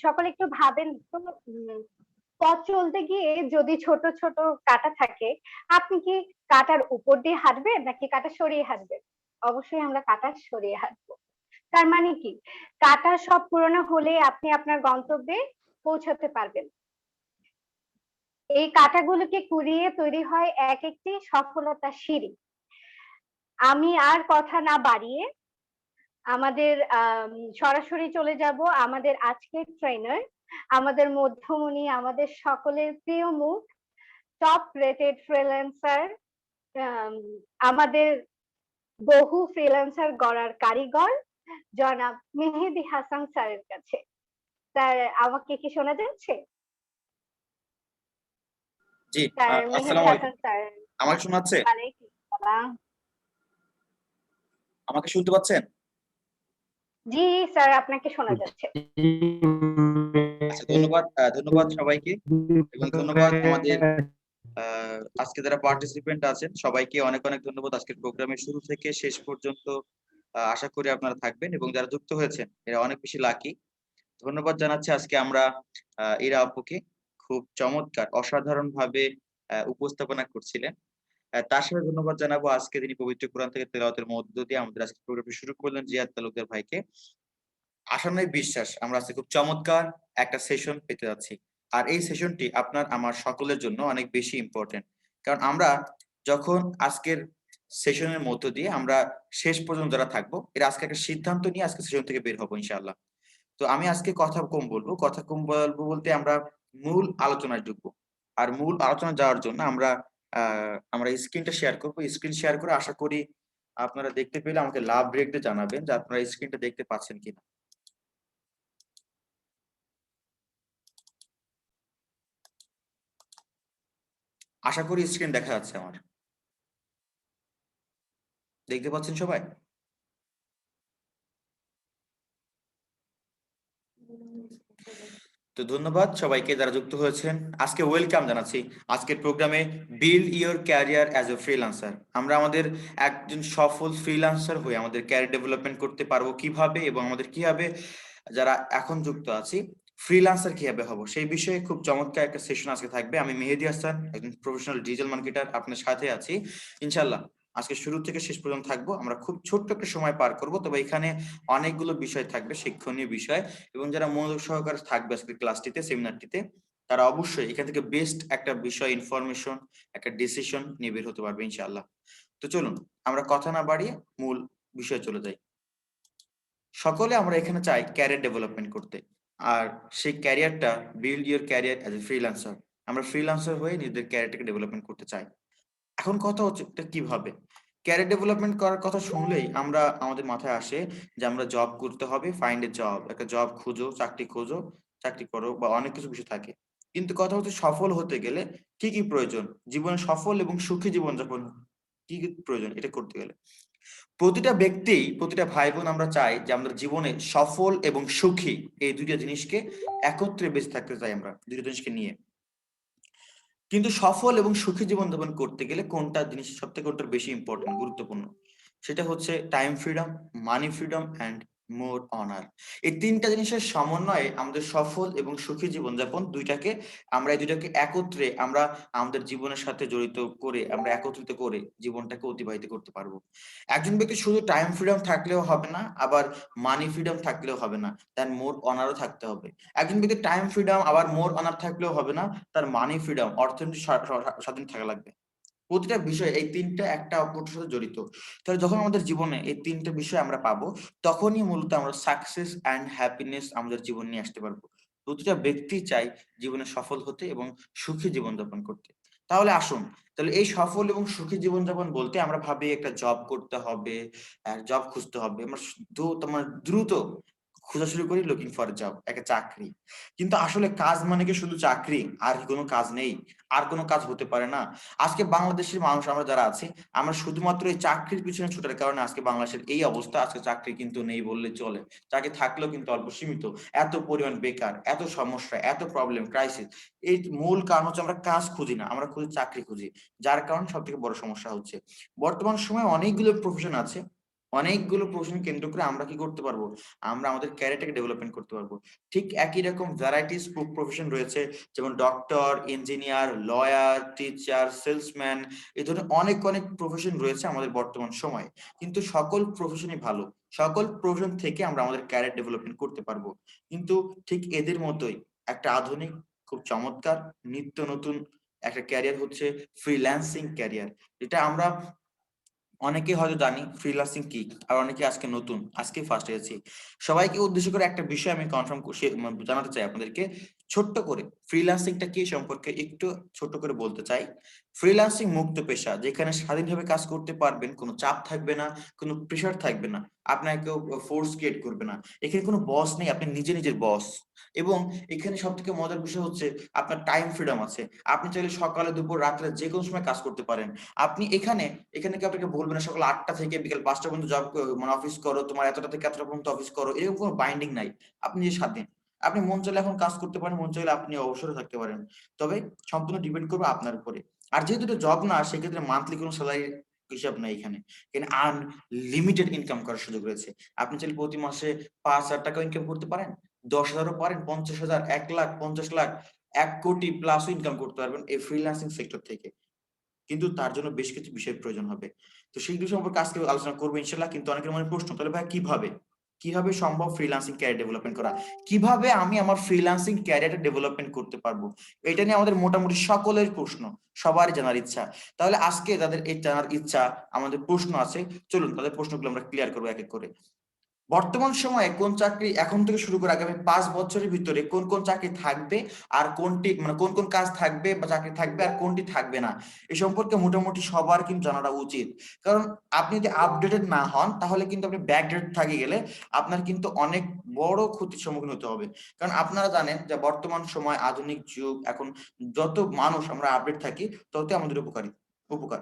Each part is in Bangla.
সকলে একটু ভাবেন তো, পথ চলতে গিয়ে যদি ছোট ছোট কাঁটা থাকে, আপনি কি কাঁটার উপর দিয়ে হাঁটবেন নাকি কাঁটা সরিয়ে হাঁটবেন? অবশ্যই আমরা কাঁটা সরিয়ে হাঁটবো। তার মানে কি, কাঁটা সব পুরনো হলে আপনি আপনার গন্তব্যে পৌঁছাতে পারবেন। এই কাঁটাগুলোকে কুড়িয়ে তৈরি হয় এক একটি সফলতার সিঁড়ি। আমি আর কথা না বাড়িয়ে আমাদের সরাসরি চলে যাব আমাদের আজকের ট্রেনার, আমাদের মধ্যমণি, আমাদের সকলের প্রিয় মুখ, টপ রেটেড ফ্রিল্যান্সার, আমাদের বহু ফ্রিল্যান্সার গড়ার কারিগর জনাব মেহেদী হাসান স্যারের কাছে। স্যার, আমাকে কি শোনা যাচ্ছে? জি, স্যার মেহেদী আসসালামু আলাইকুম। হাসান স্যার। আমাকে শোনা যাচ্ছে? ওয়ালাইকুম আসসালাম। আমাকে শুনতে পাচ্ছেন? জি স্যার, আপনাকে শোনা যাচ্ছে। আচ্ছা, ধন্যবাদ। ধন্যবাদ সবাইকে, এবং ধন্যবাদ আমাদের আজকে যারা পার্টিসিপেন্ট আছেন সবাইকে অনেক অনেক ধন্যবাদ। আজকের প্রোগ্রামের শুরু থেকে শেষ পর্যন্ত আশা করি আপনারা থাকবেন, এবং যারা যুক্ত হয়েছেন এরা অনেক বেশি লাকি। ধন্যবাদ জানাচ্ছি আজকে আমরা ইরা আপুকে, খুব চমৎকার অসাধারণ ভাবে উপস্থাপনা করছিলেন। তার সাথে ধন্যবাদ জানাবো আজকে তিনি পবিত্র কোরআন থেকে তেলাওয়াতের মধ্য দিয়ে আমাদের আজকে প্রোগ্রামটি শুরু করলেন, জিয়াদ তালুকদার ভাইকে। আশা নয় বিশ্বাস আমরা আজকে খুব চমৎকার একটা সেশন পেতে যাচ্ছি। আর এই সেশনটি আপনার আমার সকলের জন্য অনেক বেশি ইম্পর্টেন্ট, কারণ আমরা যখন আজকের সেশনের মধ্য দিয়ে আমরা শেষ পর্যন্ত যারা থাকবো, এর আজকে একটা সিদ্ধান্ত নিয়ে আজকে সেশন থেকে বের হবো ইনশাআল্লাহ। তো আমি আজকে কথা কম বলবো, কথা কম বলবো বলতে আমরা মূল আলোচনায় ঢুকবো। আর মূল আলোচনা যাওয়ার জন্য আমরা স্ক্রিনটা শেয়ার করবো। স্ক্রিন শেয়ার করে আশা করি আপনারা দেখতে পেলে আমাকে লাভ ব্রেক দিয়ে জানাবেন যে আপনারা স্ক্রিনটা দেখতে পাচ্ছেন কিনা। আশা করি স্ক্রিন দেখা যাচ্ছে আমার, দেখতে পাচ্ছেন সবাই? তো ধন্যবাদ সবাইকে যারা যুক্ত হয়েছেন। আজকে ওয়েলকাম জানাচ্ছি আজকের প্রোগ্রামে build your career as a freelancer. আমরা আমাদের একজন সফল ফ্রিল্যান্সার হয়ে আমাদের ক্যারিয়ার ডেভেলপমেন্ট করতে পারবো কিভাবে, এবং আমাদের কিভাবে যারা এখন যুক্ত আছি ফ্রিল্যান্সার কিভাবে হবো সেই বিষয়ে খুব চমৎকার একটা সেশন আজকে থাকবে। আমি মেহেদী হাসান, একজন প্রফেশনাল ডিজিটাল মার্কেটার, আপনার সাথে আছি ইনশাল্লাহ। আজকে শুরু থেকে শেষ পর্যন্ত থাকবো, আমরা খুব ছোট্ট একটা সময় পার করব, তবে এখানে অনেকগুলো বিষয় থাকবে, শিক্ষণীয় বিষয়, এবং যারা মনোযোগ সহকারে থাকবে আজকে ক্লাসটিতে, সেমিনারটিতে, তারা অবশ্যই এখান থেকে বেস্ট একটা বিষয়, ইনফরমেশন, একটা ডিসিশন নিয়ে বের হতে পারবে ইনশাআল্লাহ। তো চলুন আমরা কথা না বাড়িয়ে মূল বিষয়ে চলে যাই। সকলে আমরা এখানে চাই ক্যারিয়ার ডেভেলপমেন্ট করতে, আর সেই ক্যারিয়ারটা build your career as a freelancer. আমরা ফ্রিল্যান্সার হয়ে নিজেদের ক্যারিয়ারটাকে ডেভেলপমেন্ট করতে চাই। এখন কথা হচ্ছে এটা কিভাবে। ক্যারিয়ার ডেভেলপমেন্ট করার কথা শুনলেই আমাদের মাথায় আসে যে আমরা জব করতে হবে, ফাইন্ড এ জব, একটা জব খোঁজো, চাকরি করো, বা অনেক কিছু বিষয় থাকে। কিন্তু কথা হচ্ছে সফল হতে গেলে কি কি প্রয়োজন, জীবনে সফল এবং সুখী জীবনযাপন কি কি প্রয়োজন এটা করতে গেলে। প্রতিটা ব্যক্তি, প্রতিটা ভাই বোন আমরা চাই যে আমাদের জীবনে সফল এবং সুখী এই দুইটা জিনিসকে একত্রে বেঁচে থাকতে চাই, আমরা দুইটা জিনিসকে নিয়ে। কিন্তু সফল এবং সুখী জীবনযাপন করতে গেলে কোনটা জিনিস সব থেকে কোনটা বেশি ইম্পর্টেন্ট, গুরুত্বপূর্ণ, সেটা হচ্ছে time freedom, money freedom and more honour. এই তিনটা জিনিসের সমন্বয়ে আমাদের সফল এবং সুখী জীবনযাপন দুইটাকে, আমরা এই দুইটাকে একত্রে আমরা আমাদের জীবনের সাথে জড়িত করে, আমরা একত্রিত করে জীবনটাকে অতিবাহিত করতে পারবো। একজন ব্যক্তি শুধু টাইম ফ্রিডম থাকলেও হবে না, আবার মানি ফ্রিডম থাকলেও হবে না, তার মোর অনারও থাকতে হবে। একজন ব্যক্তি টাইম ফ্রিডম আবার মোর অনার থাকলেও হবে না, তার মানি ফ্রিডম, অর্থনৈতিক স্বাধীন থাকা লাগবে। প্রতিটা বিষয় এই তিনটা একটা অপরের সাথে জড়িত। তাহলে যখন আমাদের জীবনে এই তিনটা বিষয় আমরা পাবো, তখনই মূলত আমরা সাকসেস অ্যান্ড হ্যাপিনেস আমাদের জীবন নিয়ে আসতে পারবো। প্রতিটা ব্যক্তি চাই জীবনে সফল হতে এবং সুখী জীবনযাপন করতে। তাহলে আসুন, তাহলে এই সফল এবং সুখী জীবনযাপন বলতে আমরা ভাবি একটা জব করতে হবে, জব খুঁজতে হবে, আমরা দ্রুত খোঁজা শুরু করি, লুকিং ফর জব, একটা চাকরি। কিন্তু আসলে কাজ মানে কি শুধু চাকরি? আর কি কোনো কাজ নেই? আর কোনো কাজ হতে পারে না? আজকে বাংলাদেশের মানুষ আমরা যারা আছি, আমরা শুধুমাত্র এই চাকরির পিছনে ছুটার কারণে আজকে বাংলাদেশের এই অবস্থা। আজকে চাকরি কিন্তু নেই বললে চলে, চাকরি থাকলেও কিন্তু অল্প সীমিত। এত পরিমাণ বেকার, এত সমস্যা, এত প্রবলেম, ক্রাইসিস। এই মূল কারণ হচ্ছে আমরা কাজ খুঁজি না, আমরা খুঁজি চাকরি খুঁজি, যার কারণে সব থেকে বড় সমস্যা হচ্ছে। বর্তমান সময়ে অনেকগুলো প্রফেশন আছে অনেকগুলো প্রফেশন কেন্দ্র করে আমরা কি করতে পারবো, আমরা আমাদের ক্যারিয়ারটাকে ডেভেলপমেন্ট করতে পারবো। ঠিক একই রকম ভ্যারাইটিস প্রফেশন রয়েছে, যেমন doctor, engineer, lawyer, teacher, salesman, এই ধরনের অনেক অনেক প্রফেশন রয়েছে আমাদের বর্তমান সময়ে। কিন্তু সকল প্রফেশনই ভালো, সকল প্রফেশন থেকে আমরা আমাদের ক্যারিয়ার ডেভেলপমেন্ট করতে পারবো। কিন্তু ঠিক এদের মতোই একটা আধুনিক, খুব চমৎকার, নিত্য নতুন একটা ক্যারিয়ার হচ্ছে ফ্রিল্যান্সিং ক্যারিয়ার, যেটা আমরা অনেকে হয়তো জানি ফ্রিল্যান্সিং কি, আর অনেকে আজকে নতুন, আজকে ফার্স্ট হয়েছি। সবাইকে উদ্দেশ্য করে একটা বিষয় আমি কনফার্ম জানাতে চাই আপনাদেরকে, ছোট্ট করে ফ্রিল্যান্সিংটা কি সম্পর্কে একটু ছোট্ট করে বলতে চাই। ফ্রিল্যান্সিং মুক্ত পেশা, যেখানে স্বাধীনভাবে কাজ করতে পারবেন, কোনো চাপ থাকবে না, কোনো প্রেশার থাকবে না, আপনাকে কেউ ফোর্স ক্রিয়েট করবে না, এখানে কোনো বস নেই, আপনি নিজে নিজের বস। এবং এখানে সব থেকে মজার বিষয় হচ্ছে আপনার টাইম ফ্রিডম আছে, আপনি চাইলে সকালে, দুপুর, রাত্রে যে কোনো সময় কাজ করতে পারেন। আপনি এখানে এখানে কেউ আপনাকে বলবে না সকাল 8টা থেকে বিকেল 5টা পর্যন্ত জব, মানে অফিস করো, তোমার এতটা থেকে এতটা পর্যন্ত অফিস করো, এরকম কোনো বাইন্ডিং নাই। আপনি যে স্বাধীন, আপনি মন চাইলে এখন কাজ করতে পারেন, মন চাইলে আপনি অবসরে থাকতে পারেন। তবে সম্পূর্ণ ডিপেন্ড করবে আপনার উপরে। আর যেহেতু এটা জব না, সেক্ষেত্রে মান্থলি কোনো স্যালারি হিসাব নাই এখানে। এখানে আনলিমিটেড ইনকাম করার সুযোগ রয়েছে। আপনি চাইলে প্রতি মাসে 5,000 টাকা ইনকাম করতে পারেন, 10,000ও পারেন, 50,000, 1,00,000, 50,00,000, 1,00,00,000 প্লাসও ইনকাম করতে পারবেন এই ফ্রিল্যান্সিং সেক্টর থেকে। কিন্তু তার জন্য বেশ কিছু বিষয়ের প্রয়োজন হবে। তো সেইগুলো সম্পর্কে আজকে আলোচনা করবো ইনশাল্লাহ। কিন্তু অনেকের মনে প্রশ্ন, তাহলে ভাই কিভাবে, কিভাবে সম্ভব ফ্রিল্যান্সিং ক্যারিয়ার ডেভেলপমেন্ট করা, কিভাবে আমি আমার ফ্রিল্যান্সিং ক্যারিয়ার ডেভেলপমেন্ট করতে পারবো? এটা নিয়ে আমাদের মোটামুটি সকলের প্রশ্ন, সবারই জানার ইচ্ছা। তাহলে আজকে যাদের এই জানার ইচ্ছা, আমাদের প্রশ্ন আছে, চলুন তাদের প্রশ্নগুলো আমরা ক্লিয়ার করবো এক এক করে। বর্তমান সময়ে কোন চাকরি এখন থেকে শুরু করে আগামী 5 বছরের ভিতরে কোন কোন চাকরি থাকবে, আর কোনটি, মানে কোন কোন কাজ থাকবে বা চাকরি থাকবে আর কোনটি থাকবে না, এ সম্পর্কে মোটামুটি সবার কিন্তু জানাটা উচিত। কারণ আপনি যদি আপডেটেড না হন, তাহলে কিন্তু আপনি ব্যাকডেট থাকে গেলে আপনার কিন্তু অনেক বড় ক্ষতির সম্মুখীন হতে হবে। কারণ আপনারা জানেন যে বর্তমান সময়, আধুনিক যুগ, এখন যত মানুষ আমরা আপডেট থাকি, ততই আমাদের উপকার।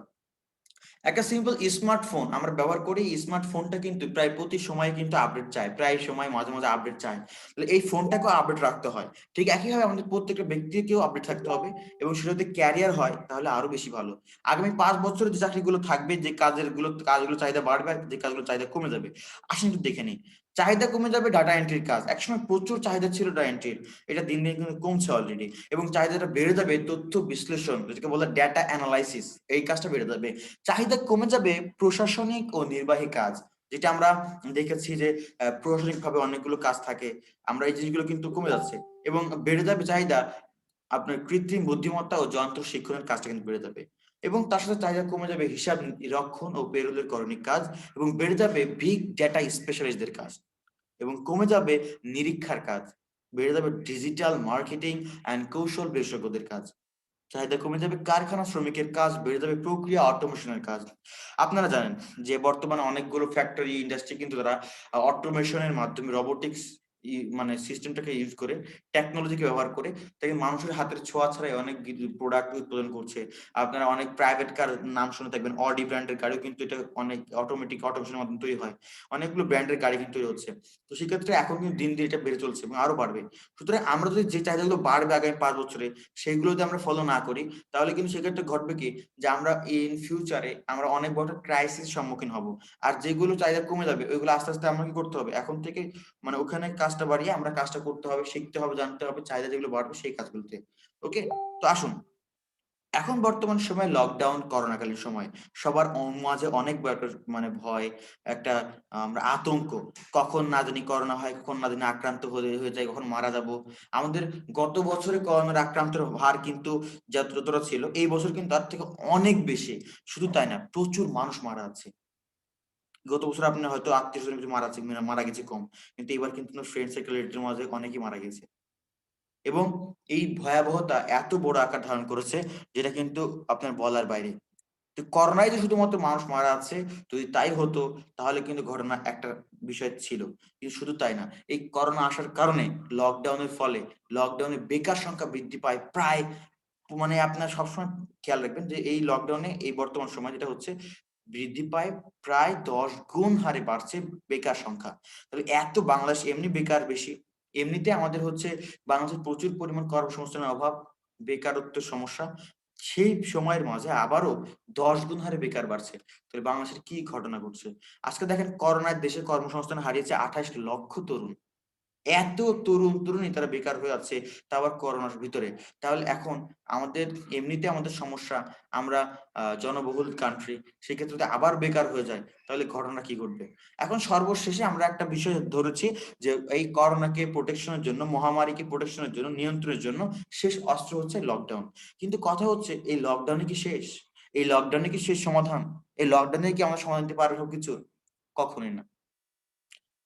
একটা সিম্পল স্মার্টফোন আমরা ব্যবহার করি, স্মার্টফোনটা কিন্তু প্রায় প্রতি সময় কিন্তু আপডেট চায়, প্রায় সময় মাঝে মাঝে আপডেট চায়। তাহলে এই ফোনটাকেও আপডেট রাখতে হয়। ঠিক একইভাবে আমাদের প্রত্যেকটা ব্যক্তিকেও আপডেট থাকতে হবে, এবং সেটা যদি ক্যারিয়ার হয় তাহলে আরো বেশি ভালো। আগামী 5 বছরে যে চাকরিগুলো থাকবে, যে কাজগুলো চাহিদা বাড়বে, আর যে কাজগুলো চাহিদা কমে যাবে, আসেন একটু দেখে নিই। চাহিদা কমে যাবে ডাটা এন্ট্রির কাজ, একসময় প্রচুর চাহিদা ছিল ডাটা এন্ট্রির, এটা দিন দিন কিন্তু কমছে অলরেডি। এবং চাহিদাটা বেড়ে যাবে তথ্য বিশ্লেষণ, যেটাকে বলে ডেটা অ্যানালাইসিস, এই কাজটা বেড়ে যাবে। চাহিদা কমে যাবে প্রশাসনিক ও নির্বাহী কাজ, যেটা আমরা দেখেছি যে প্রশাসনিক ভাবে অনেকগুলো কাজ থাকে, আমরা এই জিনিসগুলো কিন্তু কমে যাচ্ছে। এবং বেড়ে যাবে চাহিদা আপনার কৃত্রিম বুদ্ধিমত্তা ও যন্ত্র শিক্ষণের কাজটা কিন্তু বেড়ে যাবে। এবং তার সাথে চাহিদা কমে যাবে হিসাব রক্ষণ ও পেরোলের করণিক কাজ, এবং বেড়ে যাবে বিগ ডেটা স্পেশালিস্টদের কাজ, এবং কমে যাবে নিরীক্ষার কাজ, বেড়ে যাবে ডিজিটাল মার্কেটিং অ্যান্ড কৌশল বিশেষজ্ঞদের কাজ। চাহিদা কমে যাবে কারখানা শ্রমিকের কাজ, বেড়ে যাবে প্রক্রিয়া অটোমেশনের কাজ। আপনারা জানেন যে বর্তমানে অনেকগুলো ফ্যাক্টরি ইন্ডাস্ট্রি কিন্তু তারা অটোমেশনের মাধ্যমে, রোবোটিক্স মানে সিস্টেমটাকে ইউজ করে, টেকনোলজিকে ব্যবহার করে, তাকে মানুষের হাতের ছোঁয়া ছাড়াই অনেক প্রোডাক্ট উৎপাদন করছে। আপনারা অনেক প্রাইভেট কার নাম শুনে থাকবেন, অডি ব্র্যান্ডের গাড়িও কিন্তু এটা অনেক অটোমেশনের মাধ্যমে তৈরি হয়, অনেকগুলো ব্র্যান্ডের গাড়ি কিন্তু তৈরি হচ্ছে। তো সেক্ষেত্রে এখন কিন্তু দিন দিন এটা বেড়ে চলছে এবং আরো বাড়বে। সুতরাং আমরা যদি যে চাহিদাগুলো বাড়বে আগামী 5 বছরে, সেইগুলো যদি আমরা ফলো না করি, তাহলে কিন্তু সেক্ষেত্রে ঘটবে কি, যে আমরা ইন ফিউচারে আমরা অনেক বড় ক্রাইসিস সম্মুখীন হব। আর যেগুলো চাহিদা কমে যাবে, ওইগুলো আস্তে আস্তে আমরা কি করতে হবে, এখন থেকে মানে ওখানে কাজটা বাড়িয়ে আমরা কাজটা করতে হবে, শিখতে হবে, জানতে হবে, চাহিদা যেগুলো বাড়বে সেই কাজগুলোতে। ওকে, তো আসুন, এখন বর্তমান সময় লকডাউন করোনাকালীন সময় সবার মাঝে অনেক বড় একটা মানে ভয়, একটা আমরা আতঙ্ক, কখন না জানি করোনা হয়, কখন না জানি আক্রান্ত হয়ে যায়, কখন মারা যাব। আমাদের গত বছরে করোনার আক্রান্তের হার কিন্তু যতটা ছিল, এই বছর কিন্তু তার থেকে অনেক বেশি। শুধু তাই না, প্রচুর মানুষ মারা আছে। গত বছর আপনি হয়তো আত্মীয় স্বজন কিছু মারা গেছে কম, কিন্তু এবার কিন্তু ফ্রেন্ড সার্কেলের মাঝে অনেকেই মারা গেছে। এবং এই ভয়াবহতা এত বড় আকার ধারণ করেছে, যেটা কিন্তু আপনার বলার বাইরে। তো করোনায় যে শুধুমাত্র মানুষ মারা আছে, যদি তাই হতো তাহলে কিন্তু ঘটনা একটা বিষয় ছিল। কিন্তু শুধু তাই না, এই করোনা আসার কারণে, লকডাউনের ফলে, লকডাউনে বেকার সংখ্যা বৃদ্ধি পায় প্রায়, মানে আপনার সবসময় খেয়াল রাখবেন যে এই লকডাউনে, এই বর্তমান সময় যেটা হচ্ছে, বৃদ্ধি পায় প্রায় 10 গুণ হারে বাড়ছে বেকার সংখ্যা। তাহলে এত, বাংলাদেশ এমনি বেকার বেশি, এমনিতে আমাদের হচ্ছে বাংলাদেশে প্রচুর পরিমাণ কর্মসংস্থানের অভাব, বেকারত্বের সমস্যা, সেই সময়ের মাঝে আবারও 10 গুণ হারে বেকার বাড়ছে। তাহলে বাংলাদেশের কি ঘটনা ঘটছে? আজকে দেখেন করোনায় দেশের কর্মসংস্থান হারিয়েছে 28 লক্ষ তরুণ। এত তরুণী তারা বেকার হয়ে আছে, তাও আবার করোনার ভিতরে। তাহলে এখন আমাদের এমনিতে আমাদের সমস্যা, আমরা জনবহুল কান্ট্রি, সেক্ষেত্রে যদি আবার বেকার হয়ে যায় তাহলে ঘটনা কি ঘটবে? এখন সর্বশেষে আমরা একটা বিষয় ধরেছি যে এই করোনাকে প্রোটেকশনের জন্য, মহামারীকে প্রোটেকশনের জন্য, নিয়ন্ত্রণের জন্য শেষ অস্ত্র হচ্ছে লকডাউন। কিন্তু কথা হচ্ছে এই লকডাউনে কি শেষ? এই লকডাউনে কি শেষ সমাধান? এই লকডাউনে কি আমরা সমাধান দিতে পারবো সবকিছু? কখনোই না।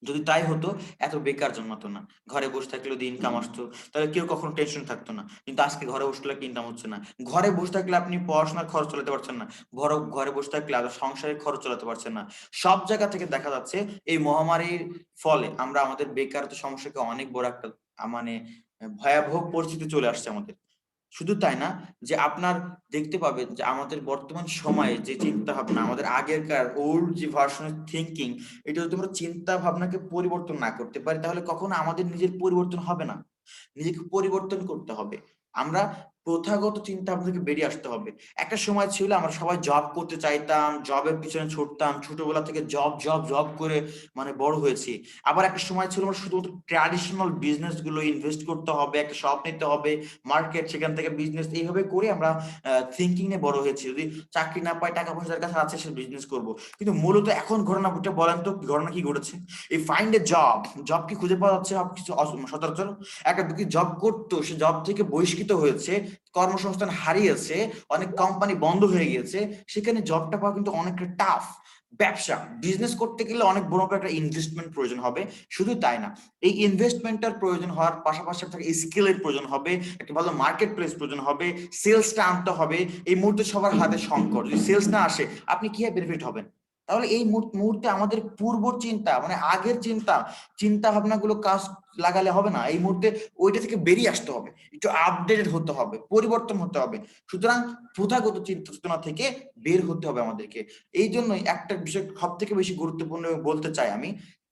যদি তাই হতো এত বেকার জন্মাতো না। ঘরে বসে থাকলেও যদি ইনকাম আসতো তাহলে কেউ কখনো টেনশন থাকতো না। কিন্তু আজকে ঘরে বসে থাকলে ইনকাম হচ্ছে না। ঘরে বসে থাকলে আপনি পড়াশোনার খরচ চালাতে পারছেন না। ঘরে বসে থাকলে আপনার সংসারের খরচ চালাতে পারছেন না। সব জায়গা থেকে দেখা যাচ্ছে এই মহামারীর ফলে আমরা আমাদের বেকারত্ব সমস্যাকে অনেক বড় একটা মানে ভয়াবহ পরিস্থিতি চলে আসছে আমাদের। শুধু তাই না, যে আপনার দেখতে পাবেন যে আমাদের বর্তমান সময়ে যে চিন্তা ভাবনা, আমাদের আগেরকার ওল্ড যে ভার্সনের থিংকিং, এটা যদি আমরা চিন্তা ভাবনাকে পরিবর্তন না করতে পারি তাহলে কখনো আমাদের নিজের পরিবর্তন হবে না। নিজেকে পরিবর্তন করতে হবে। আমরা প্রথাগত চিন্তা ভাবনা থেকে বেরিয়ে আসতে হবে। একটা সময় ছিল আমরা সবাই জব করতে চাইতাম, জবের পিছনে ছুটতাম, ছোটবেলা থেকে জব জব জব করে মানে বড় হয়েছি। আবার একটা সময় ছিল আমরা শুধুমাত্র ট্র্যাডিশনাল বিজনেস গুলো ইনভেস্ট করতে হবে, একটা শপ নিতে হবে, মার্কেট, সেখান থেকে বিজনেস, এইভাবে করে আমরা থিঙ্কিং নিয়ে বড় হয়েছি। যদি চাকরি না পাই, টাকা পয়সার কাছে আছে, সে বিজনেস করব। কিন্তু মূলত এখন ঘটনা ঘটে, বলেন তো ঘটনা কি ঘটেছে? এই ফাইন্ড এ জব, জব কি খুঁজে পাওয়া যাচ্ছে সবকিছু সচরাচর? একটা ব্যক্তি জব করতো, সে জব থেকে বহিষ্কৃত হয়েছে, কর্মসংস্থান হারিয়েছে, অনেক কোম্পানি বন্ধ হয়ে গিয়েছে, সেখানে জবটা পাওয়া কিন্তু অনেকটা টাফ। ব্যবসা, বিজনেস করতে গেলে অনেক বড় একটা ইনভেস্টমেন্ট প্রয়োজন হবে। শুধু তাই না, এই ইনভেস্টমেন্টটার প্রয়োজন হওয়ার পাশাপাশি আপনাকে স্কিলের প্রয়োজন হবে, একটা ভালো মার্কেট প্লেস প্রয়োজন হবে, সেলসটা আনতে হবে। এই মুহূর্তে সবার হাতে সংকট, যদি সেলস না আসে আপনি কিভাবে বেনিফিট হবেন? তাহলে এই মুহূর্তে আমাদের পূর্ব চিন্তা, মানে আগের চিন্তা ভাবনাগুলো কাজ লাগালে হবে না। এই মুহূর্তে ওইটা থেকে বেরিয়ে আসতে হবে, একটু আপডেটেড হতে হবে, পরিবর্তন হতে হবে। সুতরাং প্রথাগত চিন্তা চেতনা থেকে বের হতে হবে আমাদেরকে। এই জন্যই একটা বিষয় সব থেকে বেশি গুরুত্বপূর্ণ বলতে চাই আমি,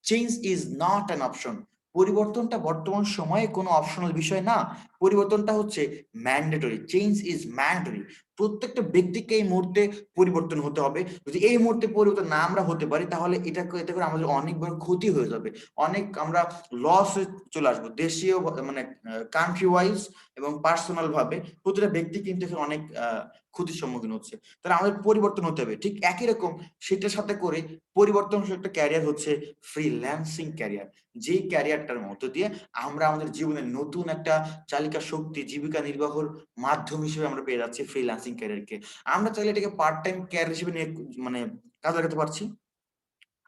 change is not an option. পরিবর্তনটা বর্তমান সময়ে কোনো অপশনাল বিষয় না, পরিবর্তনটা হচ্ছে ম্যান্ডেটরি। Change is mandatory. প্রত্যেকটা ব্যক্তিকে এই মুহূর্তে পরিবর্তন হতে হবে। যদি এই মুহূর্তে পরিবর্তন না আমরা হতে পারি তাহলে এতে করে আমাদের অনেক বড় ক্ষতি হয়ে যাবে, অনেক আমরা লস চলে আসবো, দেশীয় মানে কান্ট্রি ওয়াইজ এবং পার্সোনাল ভাবে প্রতিটা ব্যক্তি কিন্তু এখানে অনেক ক্ষতির সম্মুখীন হচ্ছে। তাহলে আমাদের পরিবর্তন হতে হবে। ঠিক একই রকম সেটার সাথে করে পরিবর্তনশীল একটা ক্যারিয়ার হচ্ছে ফ্রিল্যান্সিং ক্যারিয়ার। যে ক্যারিয়ারটার মধ্য দিয়ে আমরা আমাদের জীবনের নতুন একটা চালিকা শক্তি, জীবিকা নির্বাহর মাধ্যম হিসেবে আমরা পেয়ে যাচ্ছি ফ্রিল্যান্সিং ক্যারিয়ারকে। আমরা চাইলে এটাকে পার্ট টাইম ক্যারিয়ার হিসেবে নিয়ে মানে কাজে লাগাতে পারছি,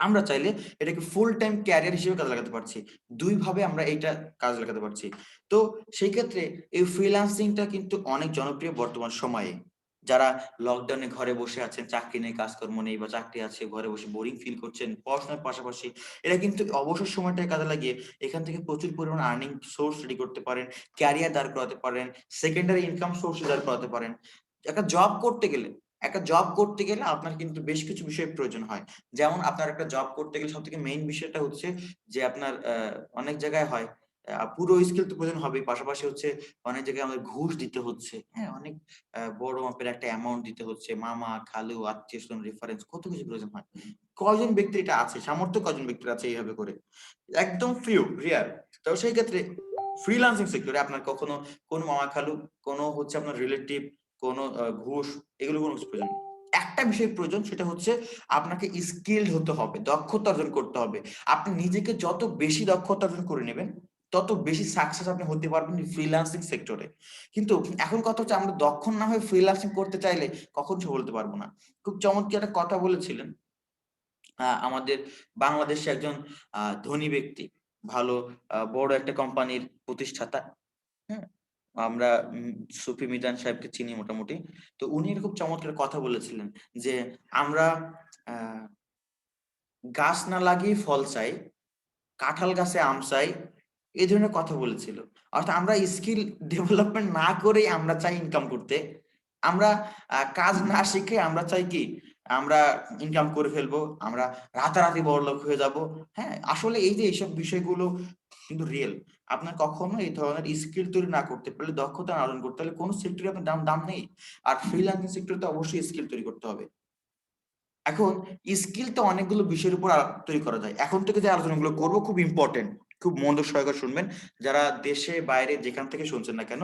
আমরা চাইলে এটাকে ফুল টাইম ক্যারিয়ার হিসেবে কাজে লাগাতে পারছি। দুই ভাবে আমরা এইটা কাজে লাগাতে পারছি। তো সেই ক্ষেত্রে এই ফ্রিল্যান্সিংটা কিন্তু অনেক জনপ্রিয় বর্তমান সময়ে। যারা লকডাউনে ঘরে বসে আছেন, চাকরি নেই, কাজকর্ম নেই, বা চাকরি আছে, ঘরে বসে বোরিং ফিল করছেন পড়াশোনার পাশাপাশি, এরা কিন্তু অবসর সময়টাকে কাজে লাগিয়ে এখান থেকে প্রচুর পরিমাণ আর্নিং সোর্স রেডি করতে পারেন, ক্যারিয়ার দাঁড় করাতে পারেন, সেকেন্ডারি ইনকাম সোর্স দাঁড় করাতে পারেন। একটা জব করতে গেলে আপনার কিন্তু বেশ কিছু বিষয়ের প্রয়োজন হয়। যেমন আপনার একটা জব করতে গেলে সবথেকে মেইন বিষয়টা হচ্ছে যে আপনার অনেক জায়গায় হয় পুরো স্কিল তো প্রয়োজন হবেই, পাশাপাশি হচ্ছে অনেক জায়গায় আমাদের ঘুষ দিতে হচ্ছে। হ্যাঁ, অনেক বড় মাপের একটা অ্যামাউন্ট দিতে হচ্ছে, মামা, খালু, আত্মীয়-স্বজন, রেফারেন্স, কত কিছু প্রয়োজন হয়। কয়জন ব্যক্তির এটা আছে, সামর্থ্য কয়জন ব্যক্তির আছে এইভাবে করে? একদম ফিউ, রেয়ার। তো সেই ক্ষেত্রে ফ্রিল্যান্সিং সেক্টরে আপনার কখনো কোন মামা, খালু, কোন হচ্ছে আপনার রিলেটিভ, কোন ঘুষ, এগুলো কোনো কিছু প্রয়োজন নেই। একটা বিষয় প্রয়োজন, সেটা হচ্ছে আপনাকে স্কিলড হতে হবে, দক্ষতা অর্জন করতে হবে। আপনি নিজেকে যত বেশি দক্ষতা অর্জন করে নেবেন তত বেশি সাকসেস আপনি হতে পারবেন ফ্রিল্যান্সিং সেক্টরে। কিন্তু এখন কথা হচ্ছে আমরা দক্ষ না হয়ে ফ্রিল্যান্সিং করতে চাইলে কখন সে বলতে পারবো না। খুব চমৎকার একটা কথা বলেছিলেন আমাদের বাংলাদেশে একজন ধনী ব্যক্তি, ভালো বড় একটা কোম্পানির প্রতিষ্ঠাতা। হ্যাঁ, আমরা সুফি মিজান সাহেবকে চিনি মোটামুটি। তো উনি খুব চমৎকার কথা বলেছিলেন যে আমরা আহ গাছ না লাগিয়ে ফল চাই, কাঁঠাল গাছে আম চাই, এই ধরনের কথা বলেছিল। অর্থাৎ আমরা স্কিল ডেভেলপমেন্ট না করেই আমরা চাই ইনকাম করতে। আমরা কাজ না শিখে আমরা চাই কি আমরা ইনকাম করে ফেলবো, আমরা রাতারাতি বড়লোক হয়ে যাব। হ্যাঁ, আসলে এই যে এইসব বিষয়গুলো কিন্তু রিয়েল। আপনার কখনো এই ধরনের স্কিল তৈরি না করতে পারলে, দক্ষতা না অর্জন করতে হলে কোনো সেক্টরে আপনার দাম নেই। আর ফ্রিল্যান্সিং সেক্টরে তো অবশ্যই স্কিল তৈরি করতে হবে। এখন স্কিল তো অনেকগুলো বিষয়ের উপর তৈরি করা যায়। এখন থেকে যে আলোচনাগুলো করবো খুব ইম্পর্টেন্ট, খুব মনোযোগ সহকারে শুনবেন যারা দেশে বাইরে যেখান থেকে শুনছেন না কেন।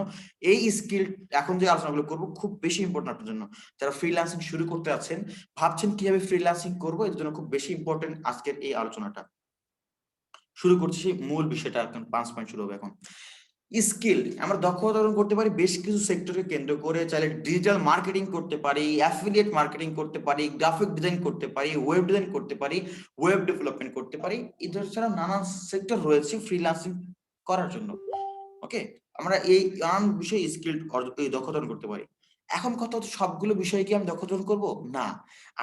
এই স্কিল এখন যে আলোচনাগুলো করবো খুব বেশি ইম্পর্টেন্ট আপনার জন্য। যারা ফ্রিল্যান্সিং শুরু করতে আছেন, ভাবছেন কিভাবে ফ্রিল্যান্সিং করবো, এর জন্য খুব বেশি ইম্পর্টেন্ট আজকের এই আলোচনাটা। শুরু করছি মূল বিষয়টা, এখন 5 পয়েন্ট শুরু হবে এখন। স্কিল আমরা দক্ষতা অর্জন করতে পারি বেশ কিছু সেক্টরকে কেন্দ্র করে। চাইলে ডিজিটাল মার্কেটিং করতে পারি, অ্যাফিলিয়েট মার্কেটিং করতে পারি, গ্রাফিক ডিজাইন করতে পারি, ওয়েব ডিজাইন করতে পারি, ওয়েব ডেভেলপমেন্ট করতে পারি। এদের ছাড়া নানান সেক্টর রয়েছে ফ্রিল্যান্সিং করার জন্য। ওকে, আমরা এই নানান বিষয়ে স্কিল এই দক্ষতা অর্জন করতে পারি। এখন কথা হচ্ছে সবগুলো বিষয়ে কি আমি দক্ষতা অর্জন করবো? না,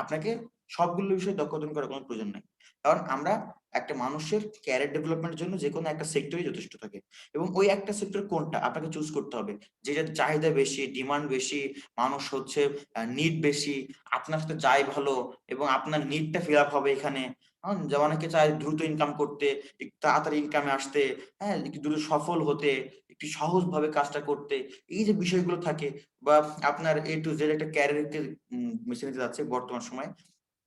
আপনাকে সবগুলো বিষয়ে দক্ষতা অর্জন করার কোনো প্রয়োজন নাই। কারণ আমরা একটা মানুষের ক্যারিয়ার ডেভেলপমেন্টের জন্য যে কোনো একটা সেক্টরই যথেষ্ট থাকে, এবং ওই একটা সেক্টর কোনটা আপনাকে চুজ করতে হবে, যেটার চাহিদা বেশি, ডিমান্ড বেশি, মানুষ হচ্ছে নিড বেশি, আপনার সাথে যায় ভালো এবং আপনার নিডটা ফিল আপ হবে এখানে। যে অনেকে চায় দ্রুত ইনকাম করতে, একটু তাড়াতাড়ি ইনকামে আসতে, হ্যাঁ, একটু দ্রুত সফল হতে, একটু সহজভাবে কাজটা করতে। এই যে বিষয়গুলো থাকে, বা আপনার এ টু জেড একটা ক্যারিয়ারকে বেছে নিতে যাচ্ছে বর্তমান সময়ে,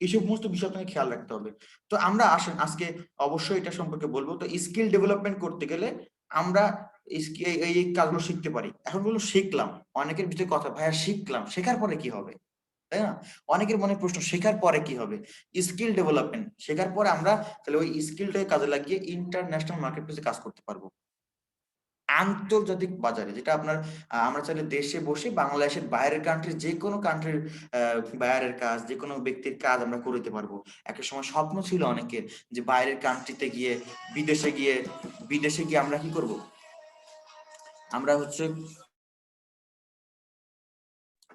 এই সমস্ত বিষয় আপনাকে খেয়াল রাখতে হবে। তো আমরা আসেন আজকে অবশ্যই এটা সম্পর্কে বলবো। তো স্কিল ডেভেলপমেন্ট করতে গেলে আমরা এই কাজগুলো শিখতে পারি। এখন গুলো শিখলাম, অনেকের ভিতরে কথা, ভাইয়া শিখলাম, শেখার পরে কি হবে? তাই না? অনেকের মনে প্রশ্ন, শেখার পরে কি হবে? স্কিল ডেভেলপমেন্ট শেখার পরে আমরা তাহলে ওই স্কিলটাকে কাজে লাগিয়ে ইন্টারন্যাশনাল মার্কেট প্লেসে কাজ করতে পারবো। আন্তর্জাতিক বাজারে, যেটা আপনার আমরা চাইলে দেশে বসে বাংলাদেশের বাইরের কান্ট্রির যে কোনো কান্ট্রির বাইরের কাজ, যে কোনো ব্যক্তির কাজ আমরা করে দিতে পারবো। একটা সময় স্বপ্ন ছিল অনেকের যে বাইরের কান্ট্রিতে গিয়ে, বিদেশে গিয়ে, আমরা কি করব? আমরা হচ্ছে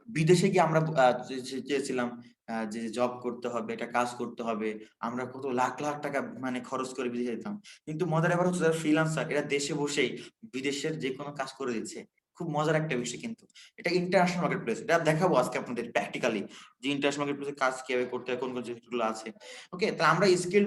বিদেশে গিয়ে আমরা চেয়েছিলাম যে জব করতে হবে, একটা কাজ করতে হবে। আমরা কত লাখ লাখ টাকা মানে খরচ করে বিদেশে যেতাম। কিন্তু মজার ব্যাপার হচ্ছে যারা ফ্রিল্যান্সার, এরা দেশে বসেই বিদেশের যে কোনো কাজ করে দিচ্ছে। খুব মজার একটা বিষয় কিন্তু। এটা ইন্টারন্যাশনাল মার্কেট প্লেস। এটা দেখাবো আজকে আপনাদের প্র্যাকটিক্যালি যে ইন্টারন্যাশনাল মার্কেট প্লেসে কাজ কিভাবে করতে হয়, কোন কোন জিনিসগুলো আছে। ওকে, তাহলে আমরা স্কিল